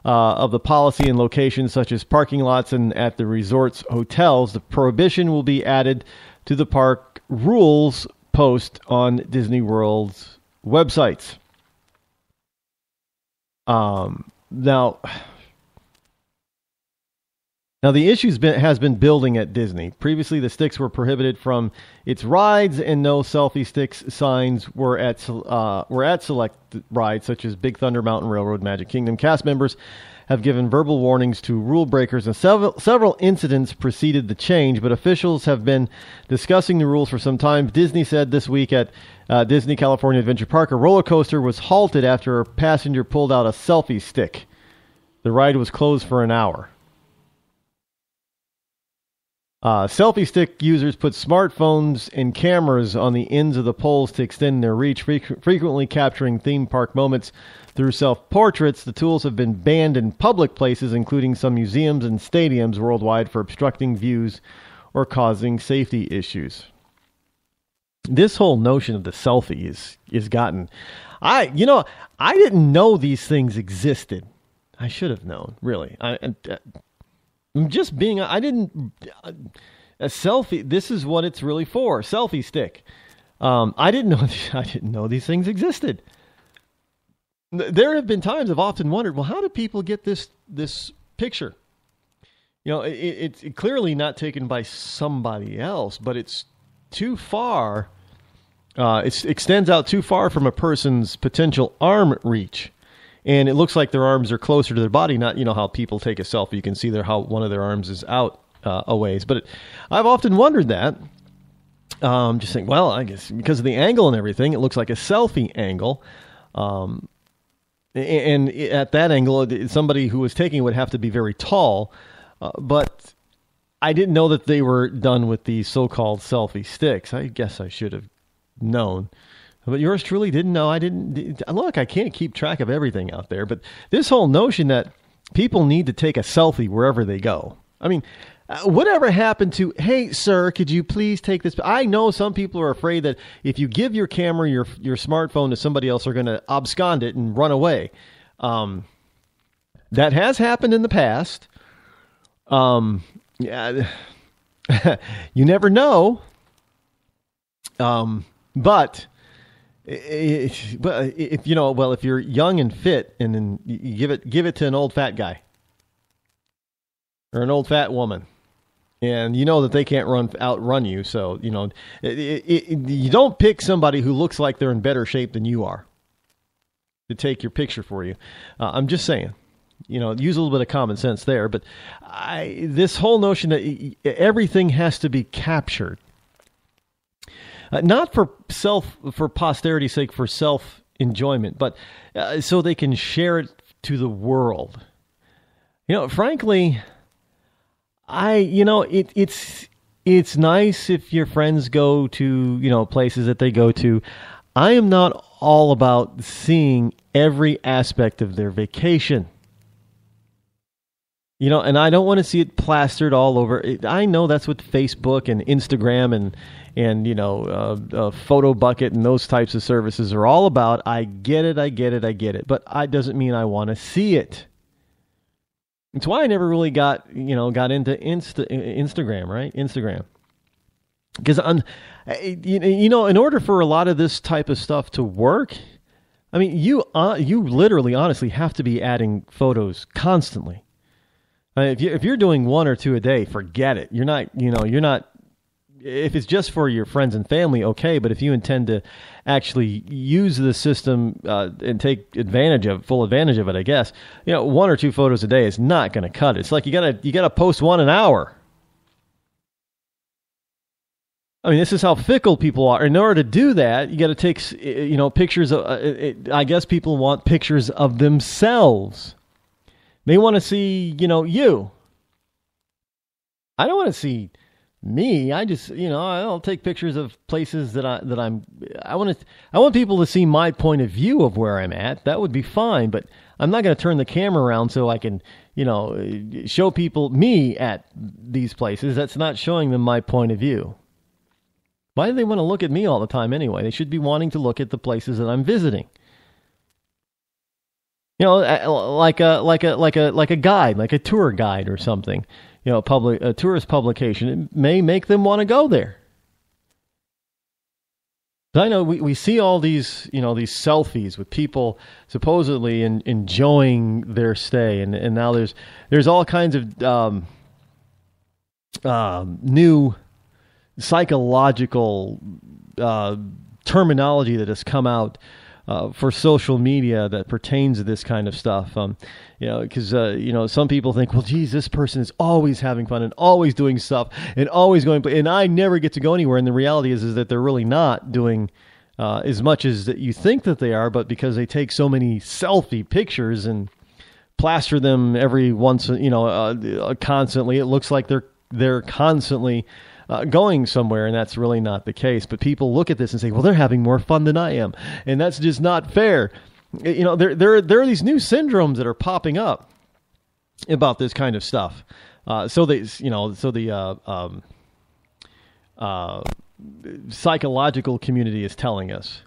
of the policy in locations such as parking lots and at the resort's hotels. The prohibition will be added to the park rules post on Disney World's websites. Now the issue has been building at Disney. Previously, the sticks were prohibited from its rides, and no selfie sticks signs were at select rides such as Big Thunder Mountain Railroad, Magic Kingdom. Cast members have given verbal warnings to rule breakers, and several incidents preceded the change, but officials have been discussing the rules for some time. Disney said this week at Disney California Adventure Park, a roller coaster was halted after a passenger pulled out a selfie stick. The ride was closed for an hour. Selfie stick users put smartphones and cameras on the ends of the poles to extend their reach, frequently capturing theme park moments through self-portraits. The tools have been banned in public places, including some museums and stadiums worldwide, for obstructing views or causing safety issues. This whole notion of the selfie is gotten... I didn't know these things existed. I should have known, really. A selfie, this is what it's really for, selfie stick. I didn't know these things existed. There have been times I've often wondered, well, how do people get this picture? You know, it's clearly not taken by somebody else, but it's too far. It extends out too far from a person's potential arm reach. And it looks like their arms are closer to their body, not, how people take a selfie. You can see how one of their arms is out a ways. But I've often wondered that. Just think, well, I guess because of the angle and everything, it looks like a selfie angle. And at that angle, somebody who was taking it would have to be very tall. But I didn't know that they were done with these so-called selfie sticks. I guess I should have known. But yours truly didn't know. I didn't. Look, I can't keep track of everything out there. But this whole notion that people need to take a selfie wherever they go. I mean, Whatever happened to, hey, sir, could you please take this? I know some people are afraid that if you give your camera, your smartphone to somebody else, they're going to abscond it and run away. That has happened in the past. Yeah, you never know. But if you know, well, if you're young and fit, and then you give it to an old fat guy or an old fat woman, and you know that they can't outrun you, so you know you don't pick somebody who looks like they're in better shape than you are to take your picture for you. I'm just saying. You know, use a little bit of common sense there, but this whole notion that everything has to be captured, not for posterity's sake, for self enjoyment, but so they can share it to the world. You know, frankly, it's nice if your friends go to, places that they go to. I am not all about seeing every aspect of their vacation. And I don't want to see it plastered all over. I know that's what Facebook and Instagram and Photo Bucket and those types of services are all about. I get it. But it doesn't mean I want to see it. It's why I never really got into Instagram, right? Instagram. Because in order for a lot of this type of stuff to work, I mean, you literally, honestly have to be adding photos constantly. If you're doing one or two a day, forget it. You're not. If it's just for your friends and family, okay. But if you intend to actually use the system and take full advantage of it, I guess, one or two photos a day is not going to cut it. It's like you gotta post one an hour. I mean, this is how fickle people are. In order to do that, you got to take pictures of. I guess people want pictures of themselves. They want to see, you. I don't want to see me. I just, I'll take pictures of places I want people to see my point of view of where I'm at. That would be fine, but I'm not going to turn the camera around so I can, show people me at these places. That's not showing them my point of view. Why do they want to look at me all the time anyway? They should be wanting to look at the places that I'm visiting. Like a guide, like a tour guide or something. A tourist publication. It may make them want to go there. I know we see all these, these selfies with people supposedly enjoying their stay, and now there's all kinds of new psychological terminology that has come out for social media that pertains to this kind of stuff. Because some people think, well, geez, this person is always having fun and always doing stuff and always going, and I never get to go anywhere. And the reality is that they're really not doing as much as that you think that they are, but because they take so many selfie pictures and plaster them every once, constantly, it looks like they're constantly going somewhere, and that's really not the case. But people look at this and say, well, they're having more fun than I am. And that's just not fair. There are these new syndromes that are popping up about this kind of stuff. So the psychological community is telling us,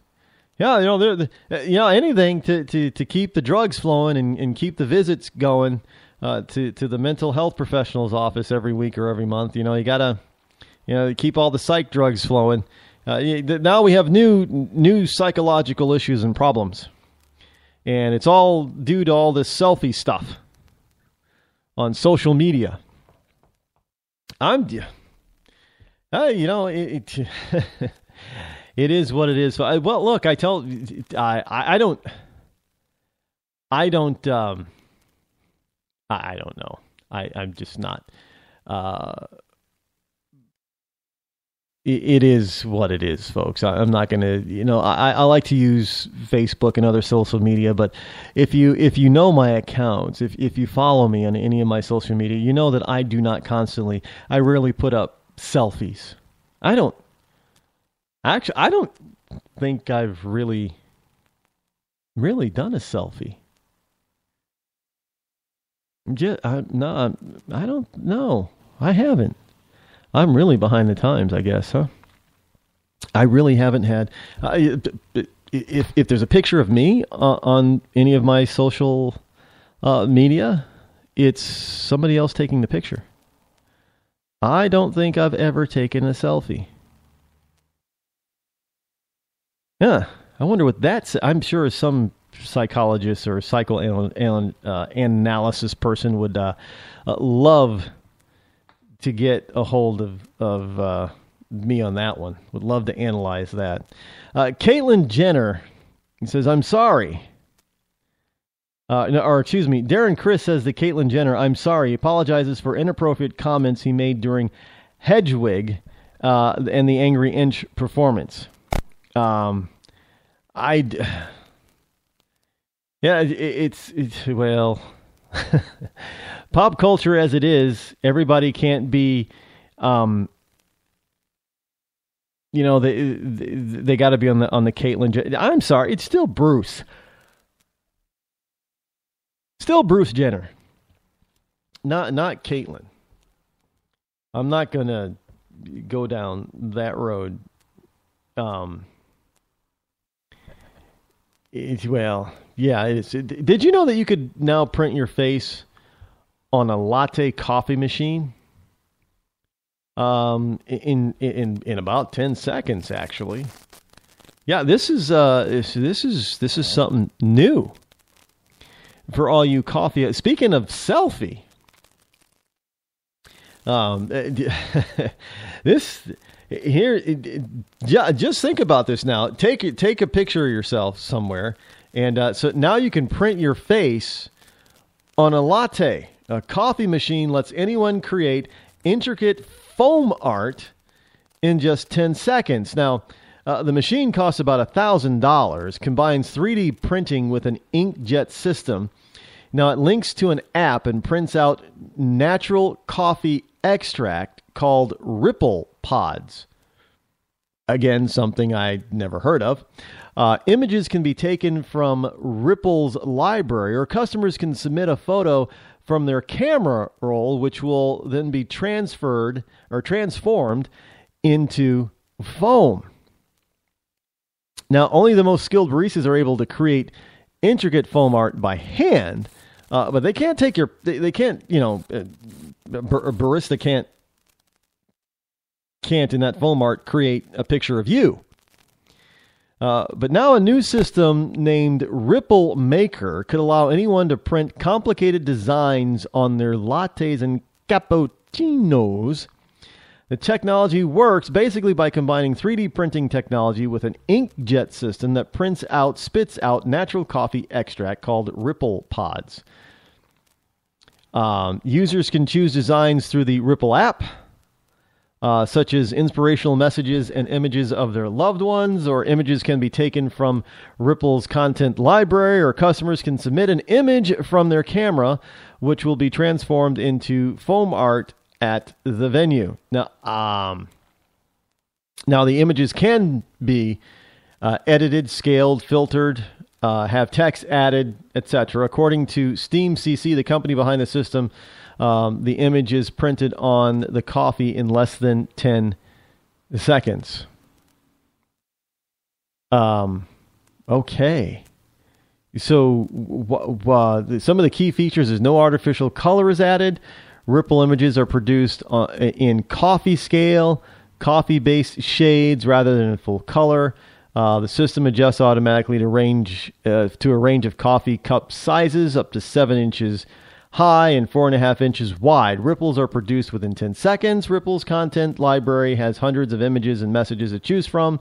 anything to keep the drugs flowing and keep the visits going to the mental health professional's office every week or every month. You gotta keep all the psych drugs flowing. Now we have new psychological issues and problems. And it's all due to all this selfie stuff on social media. It is what it is. Well, look, I don't know. I'm just not. It is what it is, folks. I'm not going to, I like to use Facebook and other social media, but if you know my accounts, if you follow me on any of my social media, you know that I do not I rarely put up selfies. I don't think I've really done a selfie. I don't know. I haven't. I'm really behind the times, I guess, huh? I really haven't had. If there's a picture of me on any of my social media, it's somebody else taking the picture. I don't think I've ever taken a selfie. Yeah, I wonder what that's. I'm sure some psychologist or psychoanalysis person would love to get a hold of me on that one. Would love to analyze that. Caitlyn Jenner says, I'm sorry. Darren Chris says that Caitlyn Jenner, I'm sorry, apologizes for inappropriate comments he made during Hedwig and the Angry Inch performance. It's well, pop culture as it is, everybody can't be, they got to be on the Caitlyn. I'm sorry, it's still Bruce. Still Bruce Jenner. Not Caitlyn. I'm not gonna go down that road. Did you know that you could now print your face on a latte coffee machine? In about 10 seconds, actually. Yeah, this is something new for all you coffee. Speaking of selfie, just think about this now. Take a picture of yourself somewhere, and so now you can print your face on a latte. A coffee machine lets anyone create intricate foam art in just 10 seconds. Now, the machine costs about $1,000, combines 3D printing with an inkjet system. Now, it links to an app and prints out natural coffee extract called Ripple Pods. Again, something I never heard of. Images can be taken from Ripple's library, or customers can submit a photo from their camera roll, which will then be transformed into foam. Now, only the most skilled baristas are able to create intricate foam art by hand, but they can't take a barista can't in that foam art create a picture of you. But now a new system named Ripple Maker could allow anyone to print complicated designs on their lattes and cappuccinos. The technology works basically by combining 3D printing technology with an inkjet system that spits out natural coffee extract called Ripple Pods. Users can choose designs through the Ripple app, such as inspirational messages and images of their loved ones, or images can be taken from Ripple's content library, or customers can submit an image from their camera, which will be transformed into foam art at the venue. Now the images can be edited, scaled, filtered, have text added, etc. According to Steam CC, the company behind the system, the image is printed on the coffee in less than 10 seconds. Okay. So some of the key features is no artificial color is added. Ripple images are produced in coffee scale, coffee-based shades rather than in full color. The system adjusts automatically to a range of coffee cup sizes up to 7 inches high and 4.5 inches wide. Ripples are produced within 10 seconds. Ripple's content library has hundreds of images and messages to choose from.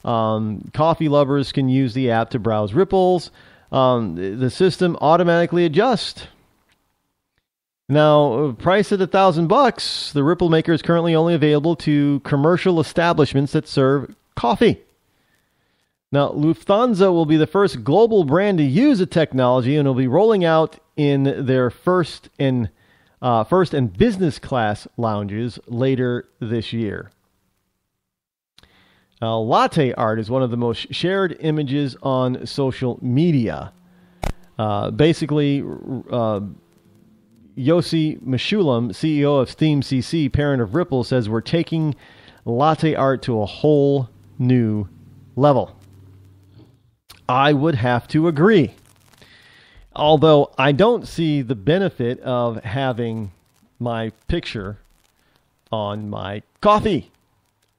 Coffee lovers can use the app to browse Ripples. The system automatically adjusts. Now, priced at $1,000, the Ripple Maker is currently only available to commercial establishments that serve coffee. Now, Lufthansa will be the first global brand to use the technology and will be rolling out in their first and business class lounges later this year. Latte art is one of the most shared images on social media. Basically, Yossi Meshulam, CEO of Steam CC, parent of Ripple, says we're taking latte art to a whole new level. I would have to agree. Although I don't see the benefit of having my picture on my coffee.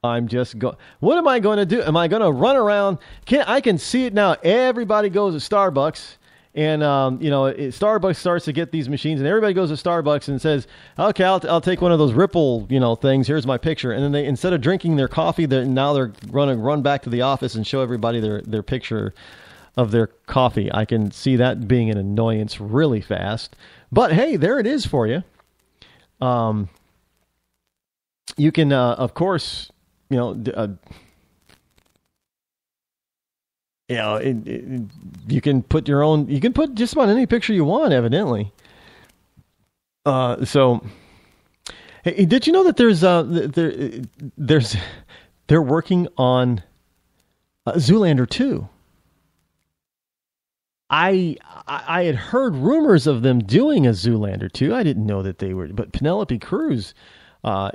I'm just what am I going to do? Am I going to run around? I can see it now. Everybody goes to Starbucks. And, Starbucks starts to get these machines, and everybody goes to Starbucks and says, okay, I'll take one of those Ripple, things. Here's my picture. And then they, instead of drinking their coffee, they're going to run back to the office and show everybody their picture of their coffee. I can see that being an annoyance really fast. But, hey, there it is for you. You can, of course, you can put your own. You can put just about any picture you want. Evidently, so hey, did you know that they're working on Zoolander 2? I had heard rumors of them doing a Zoolander 2. I didn't know that they were, but Penelope Cruz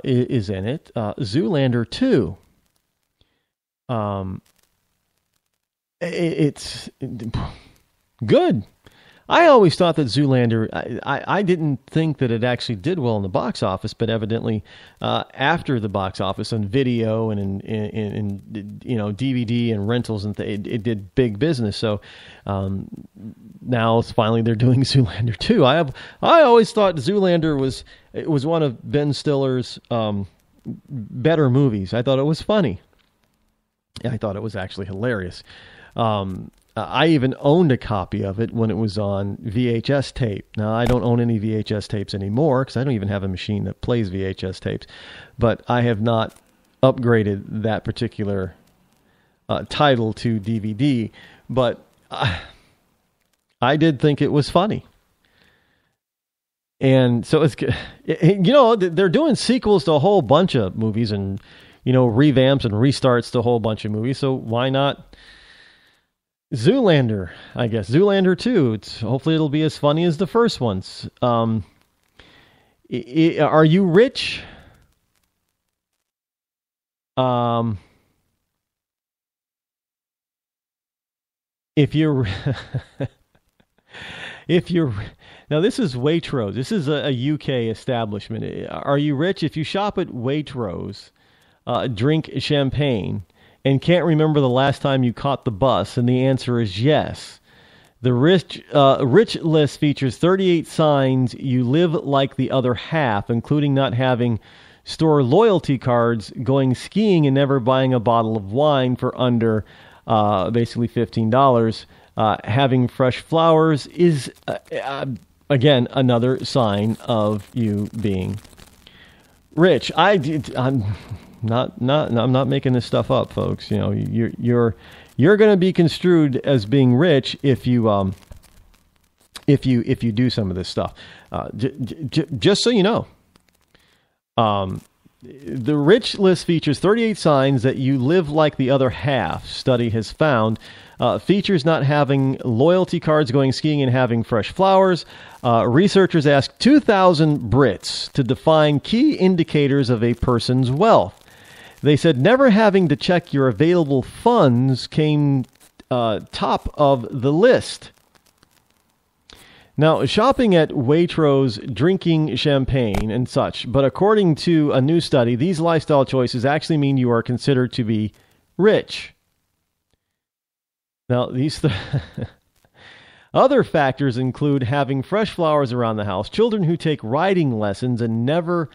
is in it. Zoolander 2. It's good. I always thought that Zoolander, I didn't think that it actually did well in the box office, but evidently after the box office on video and in DVD and rentals, and it did big business. So now finally they're doing Zoolander 2. I always thought Zoolander was one of Ben Stiller's better movies. I thought it was funny. I thought it was actually hilarious. I even owned a copy of it when it was on VHS tape. Now, I don't own any VHS tapes anymore because I don't even have a machine that plays VHS tapes. But I have not upgraded that particular title to DVD. But I did think it was funny. And so it's, they're doing sequels to a whole bunch of movies and, revamps and restarts to a whole bunch of movies. So why not Zoolander, I guess. Zoolander 2. Hopefully it'll be as funny as the first ones. Are you rich? If you're now, this is Waitrose. This is a UK establishment. Are you rich? If you shop at Waitrose, drink champagne, and can't remember the last time you caught the bus? And the answer is yes. The rich list features 38 signs you live like the other half, including not having store loyalty cards, going skiing, and never buying a bottle of wine for under basically $15. Having fresh flowers is, again, another sign of you being rich. I'm not making this stuff up, folks. You're going to be construed as being rich if you do some of this stuff. Just so you know, the rich list features 38 signs that you live like the other half. Study has found features not having loyalty cards, going skiing, and having fresh flowers. Researchers asked 2,000 Brits to define key indicators of a person's wealth. They said never having to check your available funds came top of the list. Now, shopping at Waitrose, drinking champagne, and such. But according to a new study, these lifestyle choices actually mean you are considered to be rich. Now, these other factors include having fresh flowers around the house, children who take riding lessons, and never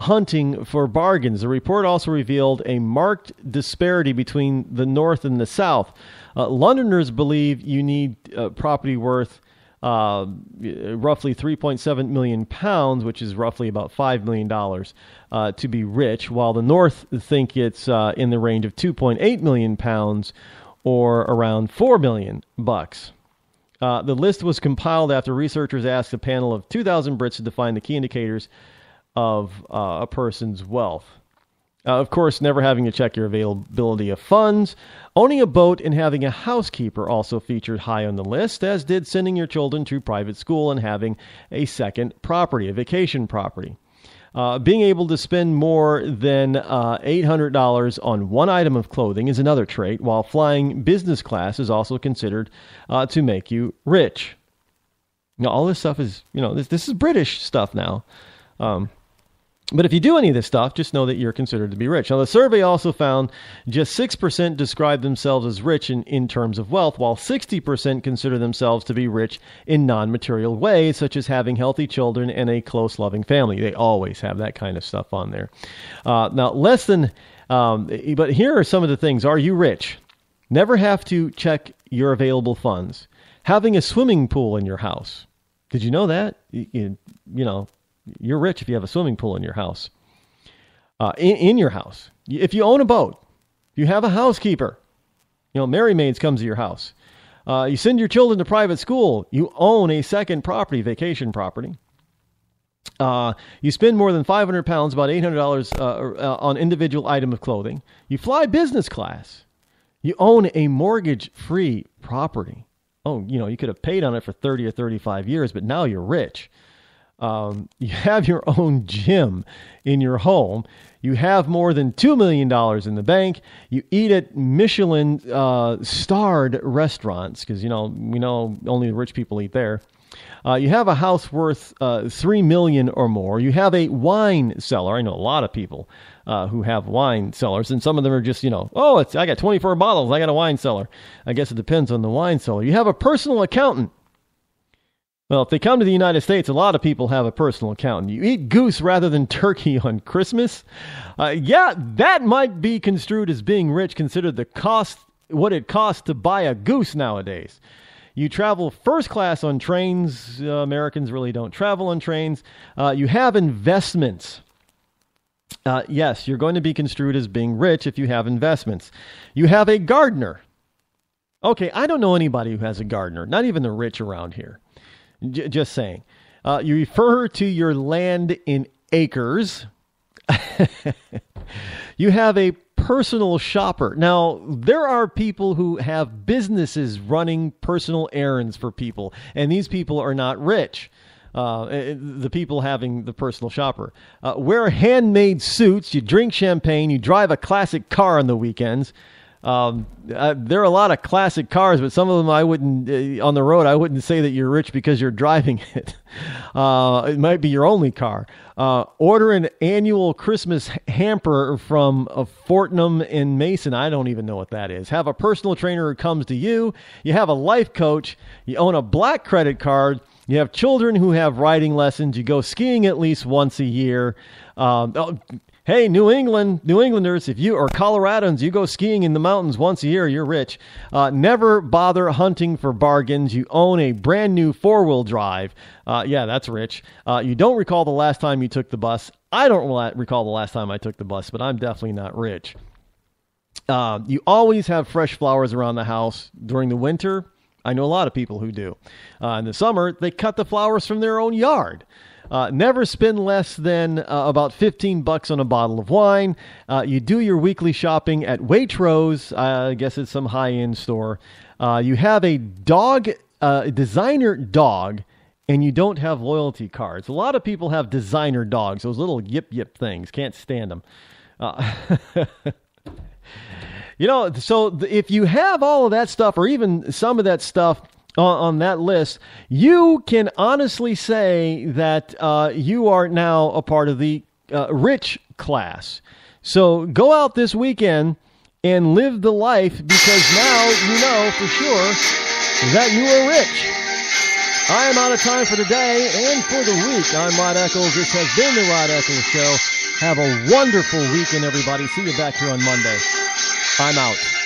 hunting for bargains. The report also revealed a marked disparity between the North and the South. Londoners believe you need property worth roughly 3.7 million pounds, which is roughly about $5 million, to be rich, while the North think it's in the range of 2.8 million pounds, or around $4 million bucks. The list was compiled after researchers asked a panel of 2,000 Brits to define the key indicators of a person's wealth. Of course, never having to check your availability of funds. Owning a boat and having a housekeeper also featured high on the list, as did sending your children to private school and having a second property, a vacation property. Being able to spend more than $800 on one item of clothing is another trait, while flying business class is also considered to make you rich. Now, all this stuff is, this is British stuff now. But if you do any of this stuff, just know that you're considered to be rich. Now, the survey also found just 6% describe themselves as rich in terms of wealth, while 60% consider themselves to be rich in non-material ways, such as having healthy children and a close, loving family. They always have that kind of stuff on there. Now, but here are some of the things. Are you rich? Never have to check your available funds. Having a swimming pool in your house. Did you know that? You're rich if you have a swimming pool in your house. In your house. If you own a boat, you have a housekeeper. Mary Maids comes to your house. You send your children to private school. You own a second property, vacation property. You spend more than 500 pounds, about $800 on individual item of clothing. You fly business class. You own a mortgage-free property. Oh, you could have paid on it for 30 or 35 years, but now you're rich. You have your own gym in your home. You have more than $2 million in the bank. You eat at Michelin starred restaurants because, we know only the rich people eat there. You have a house worth $3 million or more. You have a wine cellar. I know a lot of people who have wine cellars, and some of them are just, I got 24 bottles. I got a wine cellar. I guess it depends on the wine cellar. You have a personal accountant. Well, if they come to the United States, a lot of people have a personal accountant. You eat goose rather than turkey on Christmas. That might be construed as being rich, considered what it costs to buy a goose nowadays. You travel first class on trains. Americans really don't travel on trains. You have investments. Yes, you're going to be construed as being rich if you have investments. You have a gardener. Okay, I don't know anybody who has a gardener, not even the rich around here. Just saying. You refer to your land in acres. You have a personal shopper. Now, there are people who have businesses running personal errands for people, and these people are not rich. The people having the personal shopper. Wear handmade suits. You drink champagne. You drive a classic car on the weekends. There are a lot of classic cars, but some of them I wouldn't, on the road, I wouldn't say that you're rich because you're driving it. It might be your only car. Order an annual Christmas hamper from Fortnum and Mason. I don't even know what that is. Have a personal trainer who comes to you. You have a life coach. You own a black credit card. You have children who have riding lessons. You go skiing at least once a year. Hey, New Englanders, or Coloradans, you go skiing in the mountains once a year, you're rich. Never bother hunting for bargains. You own a brand new 4-wheel drive. That's rich. You don't recall the last time you took the bus. I don't recall the last time I took the bus, but I'm definitely not rich. You always have fresh flowers around the house. During the winter, I know a lot of people who do. In the summer, they cut the flowers from their own yard. Never spend less than about $15 on a bottle of wine. You do your weekly shopping at Waitrose. I guess it's some high-end store. You have a designer dog, and you don't have loyalty cards. A lot of people have designer dogs, those little yip-yip things. Can't stand them. So if you have all of that stuff, or even some of that stuff, on that list, you can honestly say that you are now a part of the rich class. So go out this weekend and live the life, because now you know for sure that you are rich. I am out of time for today and for the week. I'm Rod Eccles. This has been the Rod Eccles Show. Have a wonderful weekend, everybody. See you back here on Monday. I'm out.